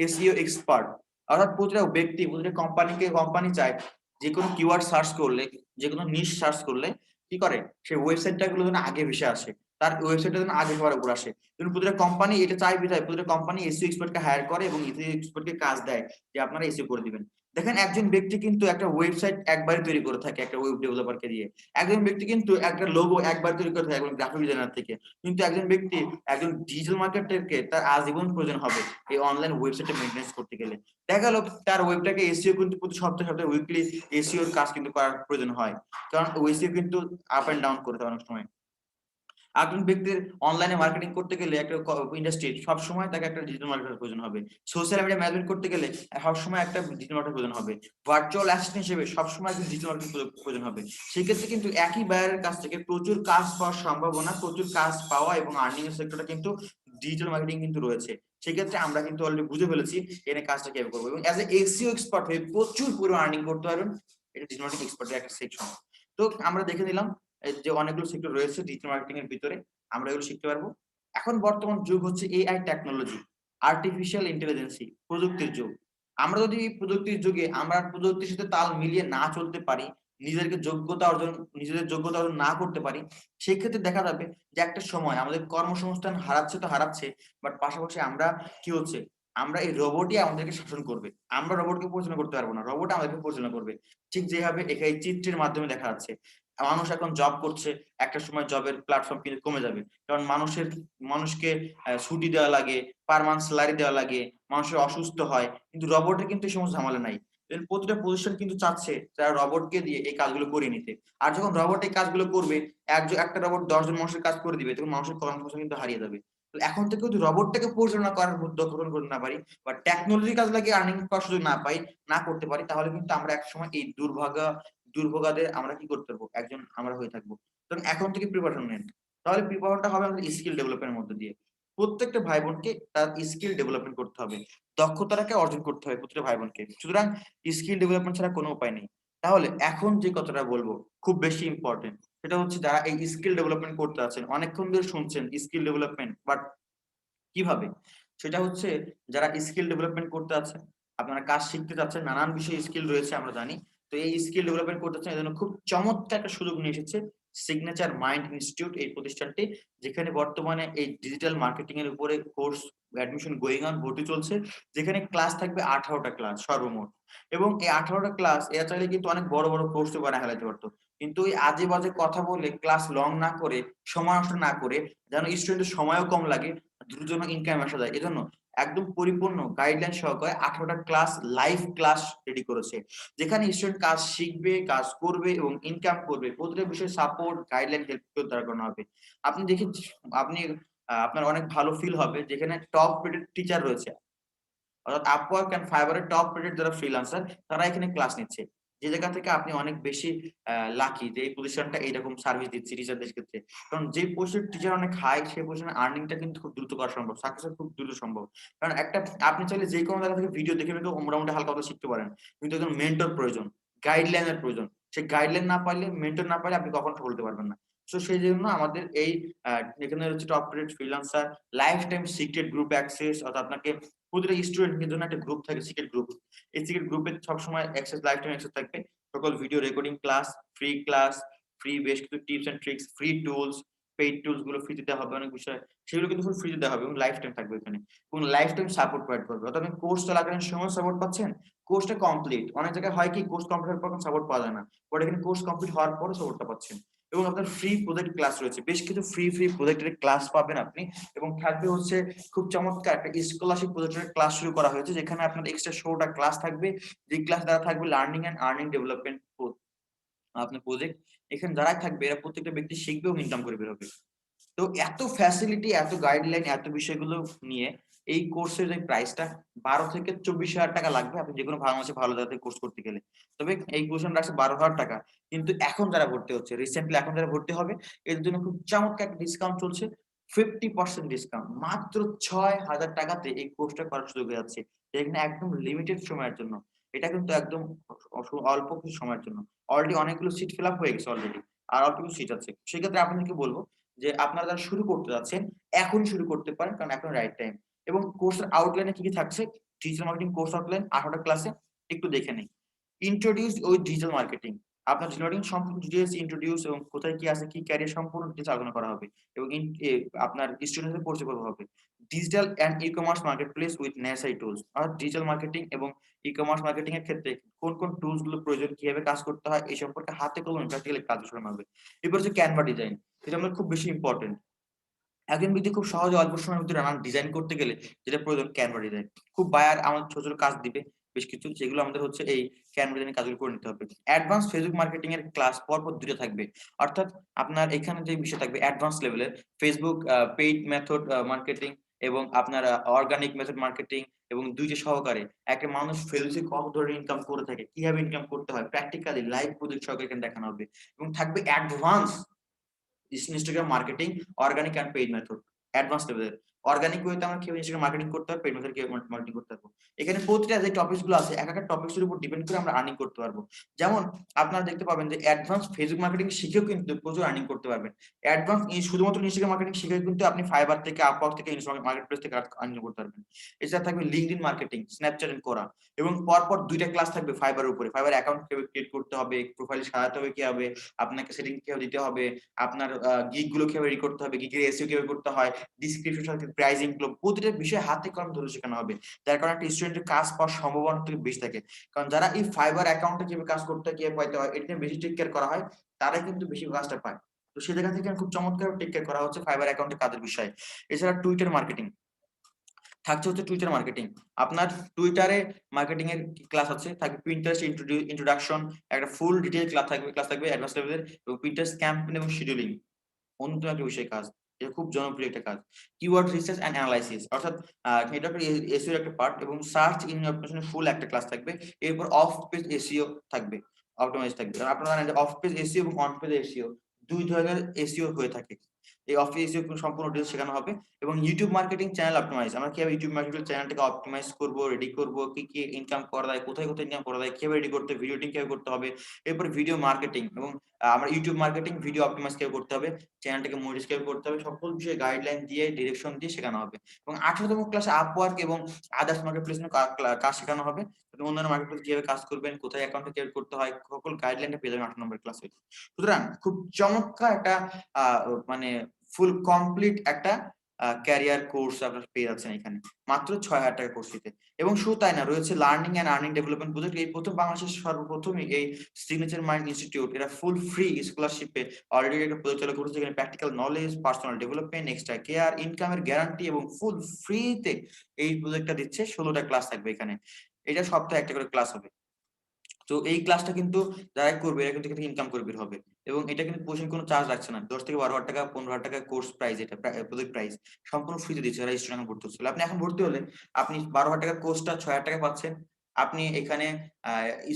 এসইও এক্সপার্ট। অর্থাৎ প্রতিটা ব্যক্তি, প্রতিটা কোম্পানি চায় যে কোনো কিওয়ার্ড সার্চ করলে, যে কোনো নিশ সার্চ করলে কি করে, সেই ওয়েবসাইটটা গুলো যেন আগে ভেসে আসে, তার ওয়েবসাইটটা যেন আগে সবার উপর আসে। কিন্তু প্রতিটা কোম্পানি এটা চায়, প্রতিটা কোম্পানি এসইও এক্সপার্টকে হায়ার করে এবং এসইও এক্সপার্টকে কাজ দেয় যে আপনারা এসইও করে দিবেন। দেখেন একজন ব্যক্তি কিন্তু একটা ওয়েবসাইট একবারই তৈরি করে থাকে একটা ওয়েব ডেভেলপারকে দিয়ে। একজন ব্যক্তি কিন্তু একটা লোগো একবার তৈরি করে থাকে একজন গ্রাফিক ডিজাইনার থেকে। কিন্তু একজন ব্যক্তি, একজন ডিজিটাল মার্কেটারকে তার আজীবন প্রয়োজন হবে এই অনলাইন ওয়েবসাইটটা মেইনটেনেন্স করতে গেলে। দেখা গেল তার ওয়েবটাকে এসইও কিন্তু প্রতি সপ্তাহে সপ্তাহে উইকলি এসইও এর কাজ কিন্তু করার প্রয়োজন হয়, কারণ এসইও কিন্তু আপ এন্ড ডাউন করতে হয় অনেক সময়। একজন ব্যক্তির অনলাইনে মার্কেটিং করতে গেলে একটা ইন্ডাস্ট্রি সবসময় তাকে একটা ডিজিটাল মার্কেটার প্রয়োজন হবে। সোশ্যাল মিডিয়া ম্যানেজমেন্ট করতে গেলে সবসময় একটা ডিজিটাল মার্কেটার প্রয়োজন হবে। ভার্চুয়াল অ্যাসিস্ট্যান্ট হিসেবে সবসময় একটা ডিজিটাল মার্কেটিং প্রয়োজন হবে। সেক্ষেত্রে কিন্তু একই বায়ারের কাছ থেকে প্রচুর কাজ পাওয়ার সম্ভাবনা, প্রচুর কাজ পাওয়া এবং আর্নিং এর সেক্টরটা কিন্তু ডিজিটাল মার্কেটিং কিন্তু রয়েছে। সেক্ষেত্রে আমরা কিন্তু অলরেডি বুঝে ফেলেছি এখানে কাজটা কিভাবে করবো, এবং অ্যাজ এ এসইও এক্সপার্ট হয়ে প্রচুর পরিমাণ আর্নিং করতে পারবেন। এটা ডিজিটাল মার্কেটিং এক্সপার্টের একটা সেকশন। তো আমরা দেখে নিলাম যে অনেকগুলো সেক্টর রয়েছে ডিজিটাল মার্কেটিং এর ভিতরে, আমরা এগুলো শিখতে পারবো। এখন বর্তমান যুগ হচ্ছে এআই টেকনোলজি, আর্টিফিশিয়াল ইন্টেলিজেন্সি, প্রযুক্তির যুগ। আমরা যদি প্রযুক্তির যুগে আমরা প্রযুক্তির সাথে তাল মিলিয়ে না চলতে পারি, নিজেদের যোগ্যতা অর্জন না করতে পারি, সেক্ষেত্রে দেখা যাবে যে একটা সময় আমাদের কর্মসংস্থান হারাচ্ছে তো হারাচ্ছে, বাট পাশাপাশি আমরা কি হচ্ছে, আমরা এই রোবটই আমাদেরকে শাসন করবে। আমরা রোবটকে পরিচালনা করতে পারবো না, রোবট আমাদেরকে পরিচালনা করবে। ঠিক যেভাবে এখানে চিত্রের মাধ্যমে দেখা যাচ্ছে মানুষ এখন জব করছে, একটা সময় জবের প্ল্যাটফর্ম কিন্তু কমে যাবে, কারণ মানুষকে ছুটি দেওয়া লাগে, পার মান্থ স্যালারি দেওয়া লাগে, মানুষের অসুস্থ হয়, কিন্তু রবটের কিন্তু এই সমস্ত ঝামেলা নাই। প্রতিটা প্রতিষ্ঠান কিন্তু চাচ্ছে তারা রবটকে দিয়ে এই কাজগুলো করিয়ে নিতে। আর যখন রবট এই কাজগুলো করবে, একটা রবট 10 জন মানুষের কাজ করে দিবে, তখন মানুষের কর্মসংস্থান কিন্তু হারিয়ে যাবে। তো এখন থেকে যদি রবটটাকে পরিচালনা করার দক্ষ করতে না পারি, বা টেকনোলজি কাজ লাগিয়ে আর্নিং করার সুযোগ না করতে পারি, তাহলে কিন্তু আমরা একসময় এই দুর্ভোগাদের আমরা কি করতে পারবো, একজন আমরা হয়ে থাকবো। কারণ এখন থেকে প্রিপারেশন নেন, তাহলে প্রিপারেশনটা হবে আমাদের স্কিল ডেভেলপমেন্টের মধ্যে দিয়ে। প্রত্যেকটা ভাই বোনকে তার স্কিল ডেভেলপমেন্ট করতে হবে, দক্ষতাটাকে অর্জন করতে হবে প্রত্যেকটা ভাই বোনকে। সুতরাং স্কিল ডেভেলপমেন্ট ছাড়া কোনো উপায় নেই। তাহলে এখন যে কথাটা বলবো খুব বেশি ইম্পর্টেন্ট, সেটা হচ্ছে যারা এই স্কিল ডেভেলপমেন্ট করতে আছেন, অনেকক্ষণ ধরে শুনছেন স্কিল ডেভেলপমেন্ট, বাট কিভাবে, সেটা হচ্ছে যারা স্কিল ডেভেলপমেন্ট করতে আছেন, আপনারা কাজ শিখতে চাচ্ছেন, নানান বিষয়ে স্কিল রয়েছে আমরা জানি। তো এই স্কিল ডেভেলপমেন্ট করতে চাচ্ছেন, এজন্য খুব চমৎকার একটা সুযোগ নিয়ে এসেছে সিগনেচার মাইন্ড ইনস্টিটিউট, এই প্রতিষ্ঠানটি, যেখানে বর্তমানে এই ডিজিটাল মার্কেটিং এর উপরে কোর্স অ্যাডমিশন গোয়িং অন, ভর্তি চলছে, যেখানে ক্লাস থাকবে 18টা ক্লাস সর্বমোট। এবং এই 18টা ক্লাস এরা চাইলে কিন্তু অনেক বড় বড় কোর্স বানায় ফেলাতে পারতো, কিন্তু ওই আজে বাজে কথা বলে ক্লাস লং না করে, সময় নষ্ট না করে, যেন স্টুডেন্টের সময়ও কম লাগে, দ্রুত ইনকাম আসা যায়, এজন্য একদম পরিপূর্ণ গাইডলাইন সহকারে 18টা ক্লাস, লাইভ ক্লাস রেডি করেছে, যেখানে স্টুডেন্ট কাজ শিখবে, কাজ করবে এবং ইনকাম করবে। প্রতিটা বিষয়ে সাপোর্ট, গাইডলাইন, হেল্প দ্বারা করানো হবে। আপনি আপনার অনেক ভালো ফিল হবে যেখানে টপ রেটেড টিচার রয়েছে। অর্থাৎ আপওয়ার্ক এন্ড ফাইবারের টপ রেটেড যারা ফ্রিল্যান্সার তারা এখানে ক্লাস নিচ্ছে। যে জায়গা থেকে আপনি অনেক বেশি লাকি যে এই পজিশনটা এইরকম সার্ভিস দিচ্ছে টিচারদের ক্ষেত্রে। কারণ যে পজিশন টিচার অনেক হাই সেই পজিশনে আর্নিংটা কিন্তু খুব দ্রুত করা সম্ভব, সাকসেস খুব দ্রুত সম্ভব। কারণ একটা আপনি চাইলে যে কোনো জায়গা থেকে ভিডিও দেখে কিন্তু মোটামুটি হালকা কথা শিখতে পারেন, কিন্তু একজন মেন্টর প্রয়োজন, গাইডলাইনের প্রয়োজন। সেই গাইডলাইন না পাইলে, মেন্টর না পাইলে আপনি কখনো বলতে পারবেন না। সো সেই জন্য আমাদের এই এখানে হচ্ছে top rated freelancer life time secret group access, অর্থাৎ আপনাকে প্রতিটা স্টুডেন্টের জন্য একটা গ্রুপ থাকে, সিক্রেট গ্রুপ। এই সিক্রেট গ্রুপে সবসময় অ্যাক্সেস, লাইফ টাইম অ্যাক্সেস থাকবে, সকল ভিডিও রেকর্ডিং ক্লাস, ফ্রি বেশ কিছু tips and tricks, free tools, paid tools গুলো ফ্রিতে দেওয়া হবে, অনেক বিষয় সেগুলো কিন্তু ফুল ফ্রিতে দেওয়া হবে এবং লাইফ টাইম থাকবে এখানে, এবং লাইফ টাইম সাপোর্ট প্রোভাইড করবে। অর্থাৎ আপনি কোর্স চলাকালীন সময় সাপোর্ট পাচ্ছেন, কোর্সটা কমপ্লিট, অনেক জায়গায় হয় কি কোর্স কমপ্লিট হওয়ার পর সাপোর্ট পাওয়া যায় না, বাট এখানে কোর্স কমপ্লিট হওয়ার পরও সাপোর্টটা পাচ্ছেন। এবং আপনার ফ্রি প্রজেক্ট ক্লাস রয়েছে, বেশ কিছু ফ্রি প্রজেক্টের ক্লাস পাবেন আপনি, এবং থাকবে হচ্ছে খুব চমৎকার একটা স্কলারশিপ প্রজেক্টের ক্লাস শুরু করা হয়েছে, যেখানে আপনার এক্সট্রা 16টা ক্লাস থাকবে, যে ক্লাস দ্বারা থাকবে লার্নিং এন্ড আর্নিং ডেভেলপমেন্ট আপনার প্রজেক্ট। এখানে যারাই থাকবে এরা প্রত্যেকটা ব্যক্তি শিখবে এবং ইনকাম করে বের হবে। তো এত ফ্যাসিলিটি, এত গাইডলাইন, এত বিষয়গুলো নিয়ে এই কোর্সের যে প্রাইসটা 12 থেকে 24,000 টাকা লাগবে আপনি যে কোনো বাংলাদেশে ভালো জায়গা থেকে কোর্স করতে গেলে। তবে এই কোর্সের রাখছে 12,000 টাকা, কিন্তু এখন যারা ভর্তি হচ্ছে, রিসেন্টলি এখন যারা ভর্তি হবে এদের জন্য খুব চমৎকার একটা ডিসকাউন্ট চলছে, 50% ডিসকাউন্ট। মাত্র 6,000 টাকাতে এই কোর্সটা করার সুযোগ হয়ে যাচ্ছে, যেখানে একদম লিমিটেড সময়ের জন্য। এটা কিন্তু একদম অল্প কিছু সময়ের জন্য। অলরেডি অনেকগুলো সিট ফিল আপ হয়ে গেছে অলরেডি, আর অল্প কিছু সিট আছে। সেক্ষেত্রে আপনাদেরকে বলবো যে আপনারা যারা শুরু করতে যাচ্ছেন এখনই শুরু করতে পারেন, কারণ এখন রাইট টাইম। এবং কোর্সের আউটলাইনে কি থাকছে, ডিজিটাল মার্কেটিং কোর্স আউটলাইন 18টা ক্লাসে একটু দেখে নেই। ইন্ট্রোডিউস উইথ ডিজিটাল মার্কেটিং, আপনার ডিজিটাল মার্কেটিং সম্পূর্ণ ডিটেইলস ইন্ট্রোডিউস, এবং কোথায় কি আছে, কি ক্যারিয়ার সম্পূর্ণ ডিটেইলস আলোচনা করা হবে, এবং আপনার স্টুডেন্টদের পরিচয় করা হবে। Digital and e-commerce marketplace with necessary tools, অর্থাৎ ডিজিটাল মার্কেটিং এবং ই-কমার্স মার্কেটিং এর ক্ষেত্রে কোন টুলস গুলো প্রয়োজন, কিভাবে কাজ করতে হয়, এই সম্পর্কে হাতে কলমে প্র্যাকটিক্যালি কাজ শেখানো হবে। এরপর হচ্ছে ক্যানভা ডিজাইন, এটা আমাদের খুব বেশি ইম্পর্টেন্ট। একজন ব্যক্তি খুব সহজে অল্প সময়ের ভিতরে রান্না ডিজাইন করতে গেলে যেটা প্রয়োজন, ক্যানভা ডিজাইন। খুব বায়ার আমাদের ছোট ছোট কাজ দিবে বেশ কিছু, যেগুলো আমাদের হচ্ছে এই ক্যানভা ডিজাইনের কাজগুলো করে নিতে হবে। অ্যাডভান্স ফেসবুক মার্কেটিং এর ক্লাস পরপর 2টা থাকবে, অর্থাৎ আপনার এখানে যে বিষয় থাকবে অ্যাডভান্স লেভেলের ফেসবুক পেইড মেথড মার্কেটিং এবং আপনার অর্গানিক মেথড মার্কেটিং, এবং 2টা সহকারে একটা মানুষ ফেসবুকে কত ধরনের ইনকাম করে থাকে, কিভাবে ইনকাম করতে হয়, প্র্যাকটিক্যালি লাইভ প্রজেক্ট সহকারে এখানে দেখানো হবে। এবং থাকবে advance Instagram marketing, organic and paid method, advance লেভেলের। অর্গানিক ওয়েতে আমরা কিভাবে ইনস্টাগ্রাম মার্কেটিং করতে হয়, পেইড মেথড কিভাবে মার্কেটিং করতে পারবো। এখানে প্রতিটা যে টপিকস গুলো আছে এক একটা টপিকস এর উপর ডিপেন্ড করে আমরা আর্নিং করতে পারবো। যেমন আপনারা দেখতে পাবেন যে অ্যাডভান্স ফেসবুক মার্কেটিং শিখেও কিন্তু প্রচুর আর্নিং করতে পারবেন। অ্যাডভান্স শুধুমাত্র ইনস্টাগ্রাম মার্কেটিং শিখে কিন্তু আপনি ফাইবার থেকে, আপওয়ার্ক থেকে, ইনস্টাগ্রাম মার্কেটপ্লেস থেকে আর্নিং করতে পারবেন। এছাড়া থাকবে লিঙ্কডইন মার্কেটিং, স্ন্যাপচ্যাট এন্ড কোরা, এবং পরপর 2টা ক্লাস থাকবে ফাইবারের উপরে। ফাইবার অ্যাকাউন্ট কিভাবে ক্রিয়েট করতে হবে, প্রোফাইল সাজাতে হবে কিভাবে, আপনাকে সেটিং কিভাবে দিতে হবে, আপনার গিগ গুলো কিভাবে রেডি করতে হবে, গিগের এসইও কিভাবে করতে হয়, ডিসক্রিপশন সাথে প্রাইসিং গুলো, প্রতিটা বিষয় হাতে কলমে ধরে শেখানো হবে। যার কারণে একটা স্টুডেন্টের কাজ পাওয়ার সম্ভাবনা থেকে বেশি থাকে। কারণ যারা এই ফাইবার অ্যাকাউন্টে কিভাবে কাজ করতে হয়, কিভাবে পাইতে হয়, এটা নিয়ে বেশি টেক কেয়ার করা হয়, তারাই কিন্তু বেশি কাজটা পায়। তো সেই জায়গা থেকে খুব চমৎকার টেক কেয়ার করা হচ্ছে ফাইবার অ্যাকাউন্টে কাজের বিষয়। এছাড়া টুইটার মার্কেটিং থাকছে, হচ্ছে টুইটার মার্কেটিং। আপনার টুইটারে মার্কেটিং এর ক্লাস আছে, থাকবে পিন্টারেস্ট ইন্ট্রোডাকশন, একটা ফুল ডিটেইল ক্লাস থাকবে অ্যাডভান্স লেভেলের, এবং পিন্টারেস্ট ক্যাম্পেইন এবং শিডিউলিং অন্যতম একটা বিষয় কাজ, এটা খুব জনপ্রিয় একটা কাজ। কিওয়ার্ড রিসার্চ এন্ড অ্যানালাইসিস, অর্থাৎ এটা একটা এসইও এর একটা পার্ট, এবং সার্চ ইঞ্জিন অপটিমাইজেশন ফুল একটা ক্লাস থাকবে। এরপর অফ পেজ এসইও থাকবে, অপটিমাইজ থাকবে। আপনারা জানেন যে অফ পেজ এসইও এবং অন পেজ এসইও দুই ধরনের এসইও হয়ে থাকে। এই অফ পেজ এসইও সম্পূর্ণ ডিটেইলস শেখানো হবে। এবং ইউটিউব মার্কেটিং চ্যানেল অপটিমাইজ, আমরা কিভাবে ইউটিউব মার্কেটিং চ্যানেলটাকে অপটিমাইজ করব, রেডি করব, কি ইনকাম করা যায়, কোথায় ইনকাম করা যায়, কিভাবে রেডি করতে হবে, ভিডিও এডিটিং কিভাবে করতে হবে। এরপর ভিডিও মার্কেটিং, এবং আমরা ইউটিউব মার্কেটিং ভিডিও অপটিমাইজ কিভাবে করতে হবে, চ্যানেলটাকে মনিটাইজ কিভাবে করতে হবে, সকল বিষয়ে গাইডলাইন দিয়ে, ডিরেকশন দিয়ে শেখানো হবে। এবং 18তম ক্লাসে আপওয়ার্ক এবং আদার্স মার্কেটপ্লেস নিয়ে কাজ শেখানো হবে, এবং অন্যান্য মার্কেটপ্লেস কিভাবে কাজ করবেন, কোথায় অ্যাকাউন্টে ক্রিয়েট করতে হয়, সকল গাইডলাইনটা পেয়ে যাবেন 18 নম্বর ক্লাসে। সুতরাং খুব চমৎকার একটা মানে ফুল কমপ্লিট একটা ক্যারিয়ার কোর্স আপনারা পেয়ে যাচ্ছেন এখানে মাত্র 6,000 টাকা কোর্স ফিতে। এবং শুধু তাই না, রয়েছে learning and earning development project. এই প্রথম বাংলাদেশের সর্বপ্রথম এই সিগনেচার মাইন্ড ইনস্টিটিউট এরা ফুল ফ্রি স্কলারশিপে অলরেডি একটা প্রজেক্ট চালু করেছে, যেখানে practical knowledge, personal development, extra care, ইনকামের গ্যারান্টি, এবং ফুল ফ্রিতে এই প্রজেক্টটা দিচ্ছে। 16টা ক্লাস থাকবে এখানে, এটা সপ্তাহে একটা করে ক্লাস হবে। তো এই ক্লাসটা কিন্তু যারা করবে এরা কিন্তু এখান থেকে ইনকাম করে বের হবে, এবং এটা কিন্তু পজিশন কোনো চার্জ রাখছে না। 10 থেকে 12,000 টাকা 15,000 টাকা কোর্স প্রাইস, এটা প্রজেক্ট প্রাইস সম্পূর্ণ ফ্রিতে দিচ্ছে যারা স্টুডেন্ট ভর্তি হচ্ছে। আপনি এখন ভর্তি হলে আপনি 12,000 টাকার কোর্সটা 6,000 টাকা পাচ্ছেন। আপনি এখানে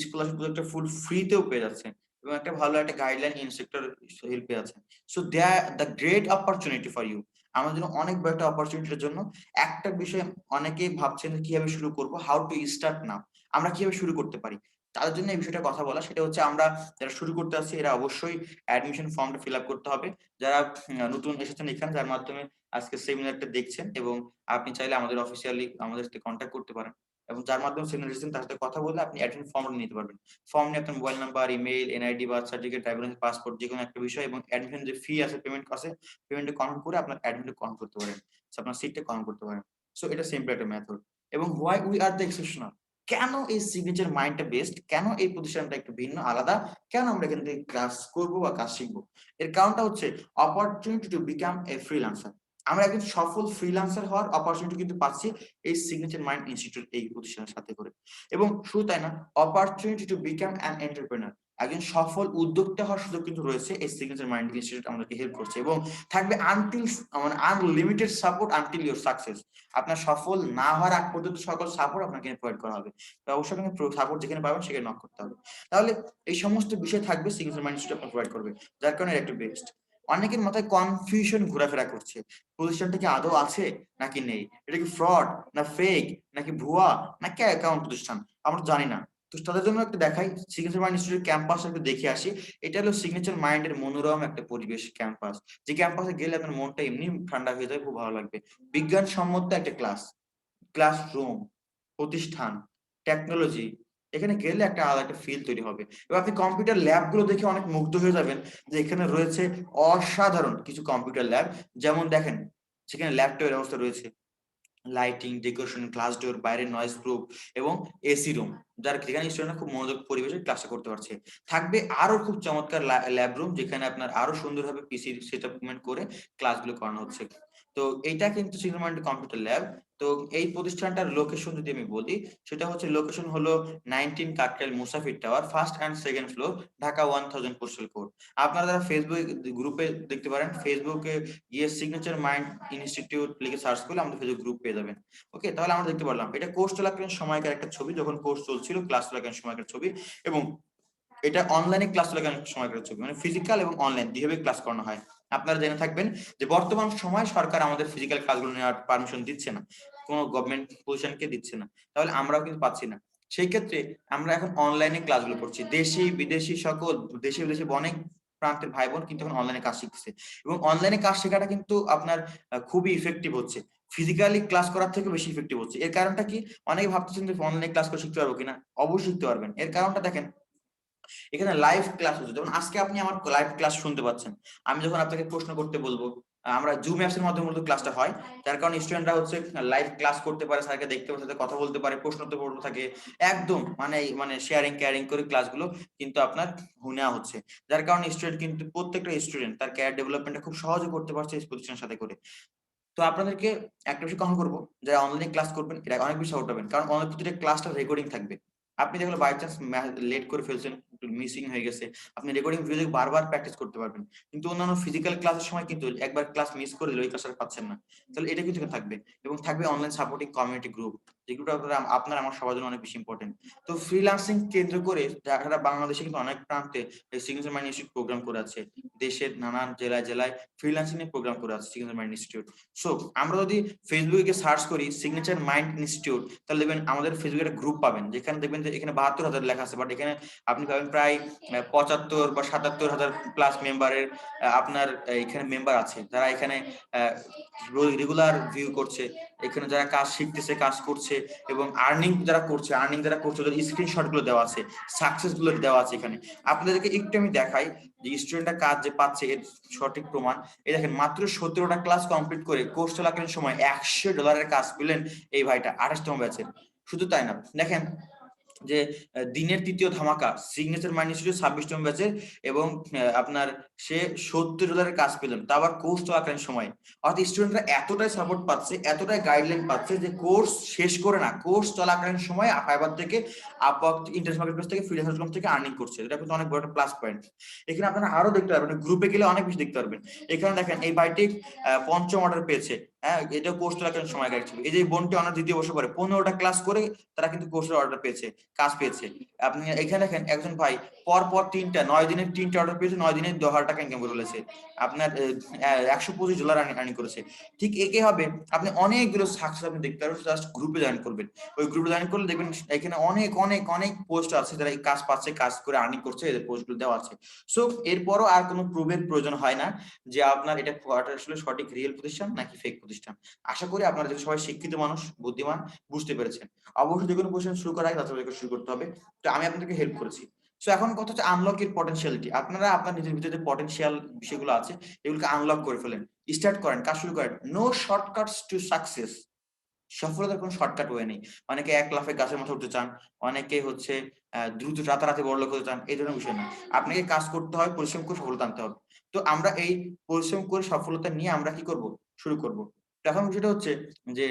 স্কলারশিপ প্রজেক্টটা ফুল ফ্রিতেও পেয়ে যাচ্ছেন, এবং একটা ভালো একটা গাইডলাইন ইনস্ট্রাক্টর হেল্প পেয়ে যাচ্ছেন। So they are the great opportunity for you. আমার জন্য অনেক বড় একটা অপরচুনিটির জন্য একটা বিষয় অনেকেই ভাবছেন যে কিভাবে শুরু করব, হাউ টু স্টার্ট নাও, আমরা কিভাবে শুরু করতে পারি। তাদের জন্য এই বিষয়টা কথা বলা, সেটা হচ্ছে আমরা যারা শুরু করতে আসছি এরা অবশ্যই অ্যাডমিশন ফর্মটা ফিল আপ করতে হবে। যারা নতুন এসেছেন এখানে, যার মাধ্যমে আজকে সেমিনারটা দেখছেন, এবং আপনি চাইলে আমাদের অফিসিয়ালি আমাদের সাথে কন্ট্যাক্ট করতে পারেন, এবং যার মাধ্যমে সেমিনার এসেছেন তার সাথে কথা বলে আপনি অ্যাডমিশন ফর্মটা নিতে পারবেন। ফর্ম নিয়ে আপনার mobile number, email, NID, birth certificate, driving licence, passport, যে কোনো একটা বিষয়, এবং অ্যাডমিশন যে ফি আছে, পেমেন্ট আছে, পেমেন্টটা কনফার্ম করে আপনার অ্যাডমিশনটা কনফার্ম করতে পারেন, আপনার সিটটা কনফার্ম করতে পারেন। সো এটা সিম্পল একটা মেথড। এবং why we are the exceptional, কেন এই সিগনেচার মাইন্ডটা বেস্ট, কেন এই প্রতিষ্ঠানটা একটু ভিন্ন আলাদা, কেন আমরা এখান থেকে ক্লাস করবো বা কাজ শিখবো, এর কারণটা হচ্ছে opportunity to become a freelancer. আমরা একজন সফল ফ্রিল্যান্সার হওয়ার অপরচুনিটি কিন্তু পাচ্ছি এই সিগনেচার মাইন্ড ইনস্টিটিউট এই প্রতিষ্ঠানের সাথে করে। এবং শুধু তাই না, opportunity to become an entrepreneur, একজন সফল উদ্যোক্তা হওয়ার সুযোগ কিন্তু রয়েছে এই সিগনেচার মাইন্ড ইনস্টিটিউট আমাদেরকে হেল্প করছে, এবং থাকবে আনটিল মানে unlimited support until your success. আপনার সফল না হওয়ার আগ পর্যন্ত সকল সাপোর্ট আপনাকে প্রোভাইড করা হবে। তো অবশ্যই আপনাকে সাপোর্ট যেখানে পাবেন সেখানে নক করতে হবে। তাহলে এই সমস্ত বিষয় থাকবে সিগনেচার মাইন্ড ইনস্টিটিউট আপনাকে প্রোভাইড করবে, যার কারণে এটা একটু বেস্ট। অনেকের মাথায় কনফিউশন ঘোরাফেরা করছে, প্রতিষ্ঠানটা কি আদৌ আছে নাকি নেই, এটা কি ফ্রড না ফেক নাকি ভুয়া নাকি অ্যাকাউন্ট প্রতিষ্ঠান, আমরা জানি না। তো তাদের জন্য একটু দেখাই সিগনেচার মাইন্ড ইনস্টিটিউট ক্যাম্পাস একটু দেখে আসি। এটা হলো সিগনেচার মাইন্ডের মনোরম একটা পরিবেশ ক্যাম্পাস, যে ক্যাম্পাসে গেলে আপনার মনটা এমনি ঠান্ডা হয়ে যায়, খুব ভালো লাগবে। বিজ্ঞানসম্মত একটা ক্লাসরুম, প্রতিষ্ঠান, টেকনোলজি, এখানে গেলে একটা আলাদা একটা ফিল তৈরি হবে। এবং আপনি কম্পিউটার ল্যাব গুলো দেখে অনেক মুগ্ধ হয়ে যাবেন, যে এখানে রয়েছে অসাধারণ কিছু কম্পিউটার ল্যাব। যেমন দেখেন, সেখানে ল্যাপটপের ব্যবস্থা রয়েছে, লাইটিং, ডেকোরেশন, গ্লাস ডোর, বাইরে নয়েজ প্রুফ, এবং এসি রুম, যার যেখানে স্টুডেন্টরা খুব মনোযোগ পরিবেশে ক্লাসটা করতে পারছে। থাকবে আরো খুব চমৎকার ল্যাব রুম, যেখানে আপনার আরো সুন্দরভাবে পিসি সেটআপমেন্ট করে ক্লাসগুলো করানো হচ্ছে। তো এইটা কিন্তু সিগন্যাল কম্পিউটার ল্যাব। তো এই প্রতিষ্ঠানটার লোকেশন যদি আমি বলি, সেটা হচ্ছে লোকেশন হলো 19 কাকরাইল মুসাফির tower, first and second floor, Dhaka 1000 postal code. আপনারা যারা ফেসবুক গ্রুপে দেখতে পারেন, ফেসবুকে গিয়ে সিগনেচার মাইন্ড ইনস্টিটিউট লিখে সার্চ করলে আমাদের ফেসবুক গ্রুপ পেয়ে যাবেন। ওকে, তাহলে আমরা দেখতে পারলাম এটা কোর্স চলাকালীন সময়কার একটা ছবি, যখন কোর্স চলছিল ক্লাস চলাকালীন সময়কার ছবি, এবং এটা অনলাইনে ক্লাস চলাকালীন সময়কার ছবি, মানে ফিজিক্যাল এবং অনলাইন দুইভাবে ক্লাস করানো হয়। আপনারা জেনে থাকবেন যে বর্তমান সময় সরকার আমাদের ফিজিক্যাল ক্লাসগুলো নেওয়ার পারমিশন দিচ্ছে না, কোনো গভর্নমেন্ট পজিশনকে দিচ্ছে না, তাহলে আমরাও কিন্তু পাচ্ছি না। সেই ক্ষেত্রে আমরা এখন অনলাইনে ক্লাসগুলো করছি, দেশি বিদেশি সকল দেশি বিদেশি অনেক প্রান্তের ভাই বোন কিন্তু এখন অনলাইনে কাজ শিখতেছে, এবং অনলাইনে কাজ শেখাটা কিন্তু আপনার খুবই ইফেক্টিভ হচ্ছে, ফিজিক্যালি ক্লাস করার থেকে বেশি ইফেক্টিভ হচ্ছে। এর কারণটা কি, অনেকে ভাবতেছেন যে অনলাইনে ক্লাস করে শিখতে পারবো কিনা, অবশ্যই শিখতে পারবেন। এর কারণটা দেখেন, এখানে লাইভ ক্লাস হচ্ছে, যেমন আজকে আপনি আমার লাইভ ক্লাস শুনতে পাচ্ছেন। আমি যখন আপনাকে প্রশ্ন করতে বলবো, আমরা জুম অ্যাপস এর মাধ্যমে মূলত ক্লাসটা হয়, যার কারণে স্টুডেন্টরা হচ্ছে লাইভ ক্লাস করতে পারে, স্যারকে দেখতে পারে, সাথে কথা বলতে পারে, প্রশ্ন তো পড়তে থাকে, একদম মানে শেয়ারিং কেয়ারিং করে ক্লাসগুলো কিন্তু আপনার নেওয়া হচ্ছে, যার কারণে স্টুডেন্ট কিন্তু প্রত্যেকটা স্টুডেন্ট তার ক্যারিয়ার ডেভেলপমেন্টটা খুব সহজে করতে পারছে এই প্রতিষ্ঠানের সাথে করে। তো আপনাদেরকে একটা বিষয় কখন করবো, যারা অনলাইনে ক্লাস করবেন এটা অনেক বেশি উঠাবেন, কারণ অনেক প্রতিটা ক্লাসটা রেকর্ডিং থাকবে। আপনি যেগুলো বাই চান্স লেট করে ফেলছেন, মিসিং হয়ে গেছে, আপনি রেকর্ডিং ভিডিও বারবার প্র্যাকটিস করতে পারবেন। কিন্তু অন্যান্য ফিজিক্যাল ক্লাসের সময় কিন্তু একবার ক্লাস মিস করে দিলে ওই ক্লাসটা পাচ্ছেন না, তাহলে এটা কিন্তু থাকবে। এবং থাকবে অনলাইন সাপোর্টিং কমিউনিটি গ্রুপ, যে গ্রুপটা আপনার আমার সবার জন্য অনেক বেশি ইম্পর্টেন্ট। তো ফ্রিল্যান্সিং কেন্দ্র করে যারা বাংলাদেশে কিন্তু অনেক প্রান্তে সিগনেচার মাইন্ড ইনস্টিটিউট প্রোগ্রাম করে আছে, দেশের নানান জেলায় জেলায় ফ্রিল্যান্সিং এর প্রোগ্রাম করে আছে সিগনেচার মাইন্ড ইনস্টিটিউট। সো আমরা যদি ফেসবুকে সার্চ করি সিগনেচার মাইন্ড ইনস্টিটিউট, তাহলে দেখবেন আমাদের ফেসবুকে একটা গ্রুপ পাবেন, যেখানে দেখবেন যে এখানে 72,000 লেখা আছে, বাট এখানে আপনি পাবেন প্রায় 75 বা 77,000 প্লাস মেম্বারের আপনার এখানে মেম্বার আছে, যারা এখানে রেগুলার ভিউ করছে, এখানে যারা কাজ শিখতেছে, কাজ করছে, এবং আর্নিং যারা করছে ওদের স্ক্রিনশট গুলো দেওয়া আছে, সাকসেস গুলো দেওয়া আছে এখানে। আপনাদেরকে একটু আমি দেখাই যে স্টুডেন্টরা কাজ যে পাচ্ছে এর সঠিক প্রমাণ। এই দেখেন, মাত্র 17টা ক্লাস কমপ্লিট করে কোর্স চলাকালীন সময় $100 কাজ পেলেন এই ভাইটা 28তম ব্যাচের। শুধু তাই না, দেখেন যে দিনের তৃতীয় ধামাকা সিগনেচার মাইন্ড ইনস্টিটিউট 26তম ব্যাচের এবং আপনার সে $70 কাজ পেলেন, তা আবার কোর্স চলাকালীন সময়। অর্থাৎ স্টুডেন্টরা এতটাই সাপোর্ট পাচ্ছে, এতটাই গাইডলাইন পাচ্ছে যে কোর্স শেষ করে না, কোর্স চলাকালীন সময় ফাইবার থেকে, আপওয়ার্ক, ইন্টারেস্ট মার্কেটপ্লেস থেকে, ফ্রিল্যান্সার থেকে আর্নিং করছে। এটা কিন্তু অনেক বড় একটা প্লাস পয়েন্ট। এখানে আপনারা আরো দেখতে পারবেন, গ্রুপে গেলে অনেক বেশি দেখতে পারবেন। এখানে দেখেন এই ভাইটি 5ম অর্ডার পেয়েছে, হ্যাঁ, এটা কোর্স চলাকালীন সময় ছিল। এই যে বোনটি অনার 2য় বর্ষ পরে 15টা ক্লাস করে তারা কিন্তু কোর্সের অর্ডার পেয়েছে, কাজ পেয়েছে। আপনি এখানে দেখেন একজন ভাই পর 9 দিনের 3টা অর্ডার পেয়েছে, 9 দিনে $1000 ইনকাম করে ফেলেছে, আপনার $125 আর্নিং করেছে। ঠিক একই হবে আপনি অনেকগুলো সাকসেস আপনি দেখতে পারবেন, জাস্ট গ্রুপে জয়েন করবেন। ওই গ্রুপে জয়েন করলে দেখবেন এখানে অনেক অনেক অনেক পোস্ট আছে যারা এই কাজ পাচ্ছে, কাজ করে আর্নিং করছে, এদের পোস্টগুলো দেওয়া আছে। সো এরপরও আর কোনো প্রুফের প্রয়োজন হয় না যে আপনার এটা আসলে সঠিক রিয়েল প্রতিষ্ঠান নাকি ফেক প্রতিষ্ঠান। আশা করি আপনারা যে সবাই শিক্ষিত মানুষ, বুদ্ধিমান, বুঝতে পেরেছেন। অবশ্যই যে কোনো প্রশ্ন শুরু করার আগে তাদের শুরু করতে হবে। তো আমি আপনাদেরকে হেল্প করেছি। সো এখন কথা হচ্ছে আনলক এর পটেনশিয়ালিটি। আপনারা আপনার নিজের ভিতরে যে পটেনশিয়াল বিষয়গুলো আছে এগুলোকে আনলক করে ফেলেন, স্টার্ট করেন, কাজ শুরু করেন। No shortcuts to success. সফলতার কোনো শর্টকাট ওয়ে নেই। অনেকে 1 লাফে গাছের মাথায় উঠতে চান, অনেকে হচ্ছে দ্রুত রাতারাতি বড়লোক হতে চান, এই ধরনের বিষয় না। আপনাকে কাজ করতে হয়, পরিশ্রম করে সফলতা আনতে হবে। তো আমরা এই পরিশ্রম করে সফলতা নিয়ে আমরা কি করব? শুরু করব। তো এখন বিষয়টা হচ্ছে যে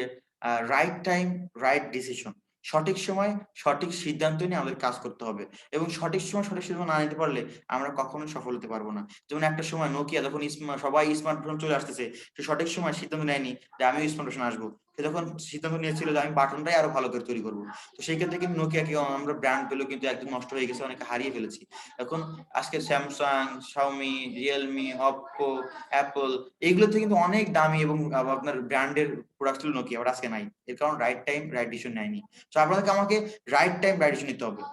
রাইট টাইম, রাইট ডিসিশন। সঠিক সময় সঠিক সিদ্ধান্ত নিয়ে আমাদের কাজ করতে হবে এবং সঠিক সময় সঠিক সিদ্ধান্ত না নিতে পারলে আমরা কখনোই সফল হতে পারবো না। যেমন একটা সময় নোকিয়া যখন সবাই স্মার্টফোন চলে আসতেছে, সে সঠিক সময় সিদ্ধান্ত নেয়নি যে আমিও স্মার্টফোন আসবো। সে যখন সিদ্ধান্ত নিয়েছিল যে আমি বাটনটাই আরো ভালো করে তৈরি করবো। তো সেই ক্ষেত্রে কিন্তু নোকিয়াকে আমরা ব্র্যান্ড ভ্যালু কিন্তু একদম নষ্ট হয়ে গেছে, অনেকে হারিয়ে ফেলেছি। এখন আজকে Samsung, Xiaomi, Realme, Oppo, Apple এগুলোতে কিন্তু অনেক দামি এবং আপনার ব্র্যান্ডের প্রোডাক্ট ছিল নোকিয়া, বাট আজকে নাই। এর কারণ রাইট টাইম রাইট ডিসিশন নেয়নি। তো আপনাদেরকে আমাকে রাইট টাইম রাইট ডিসিশন নিতে হবে।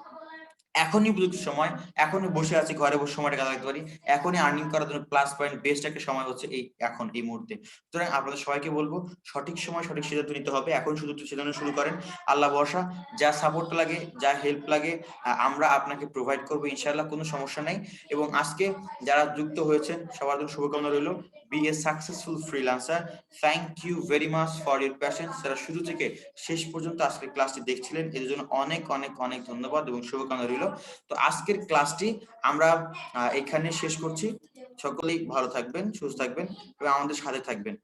এখনই উপযুক্ত সময়, এখনই বসে আছি ঘরে বসে সময়টা কাজে লাগাতে পারি, এখনই আর্নিং করার জন্য প্লাস পয়েন্ট বেস্ট একটা সময় হচ্ছে এখন এই মুহূর্তে। সুতরাং আপনাদের সবাইকে বলবো সঠিক সময় সঠিক সিদ্ধান্ত নিতে হবে। এখন শুধু সিদ্ধান্ত শুরু করেন, আল্লাহ ভরসা। যা সাপোর্ট লাগে, যা হেল্প লাগে আমরা আপনাকে প্রোভাইড করবো ইনশাআল্লাহ, কোনো সমস্যা নাই। এবং আজকে যারা যুক্ত হয়েছেন সবার জন্য শুভকামনা রইল। Be a successful freelancer. Thank you very much for your passion. যারা শুরু থেকে শেষ পর্যন্ত আজকে ক্লাসটি দেখছিলেন এর জন্য অনেক অনেক অনেক ধন্যবাদ এবং শুভকামনা রইল। তো আজকের ক্লাসটি আমরা এখানে শেষ করছি। সকলেই ভালো থাকবেন, সুস্থ থাকবেন এবং আমাদের সাথে থাকবেন।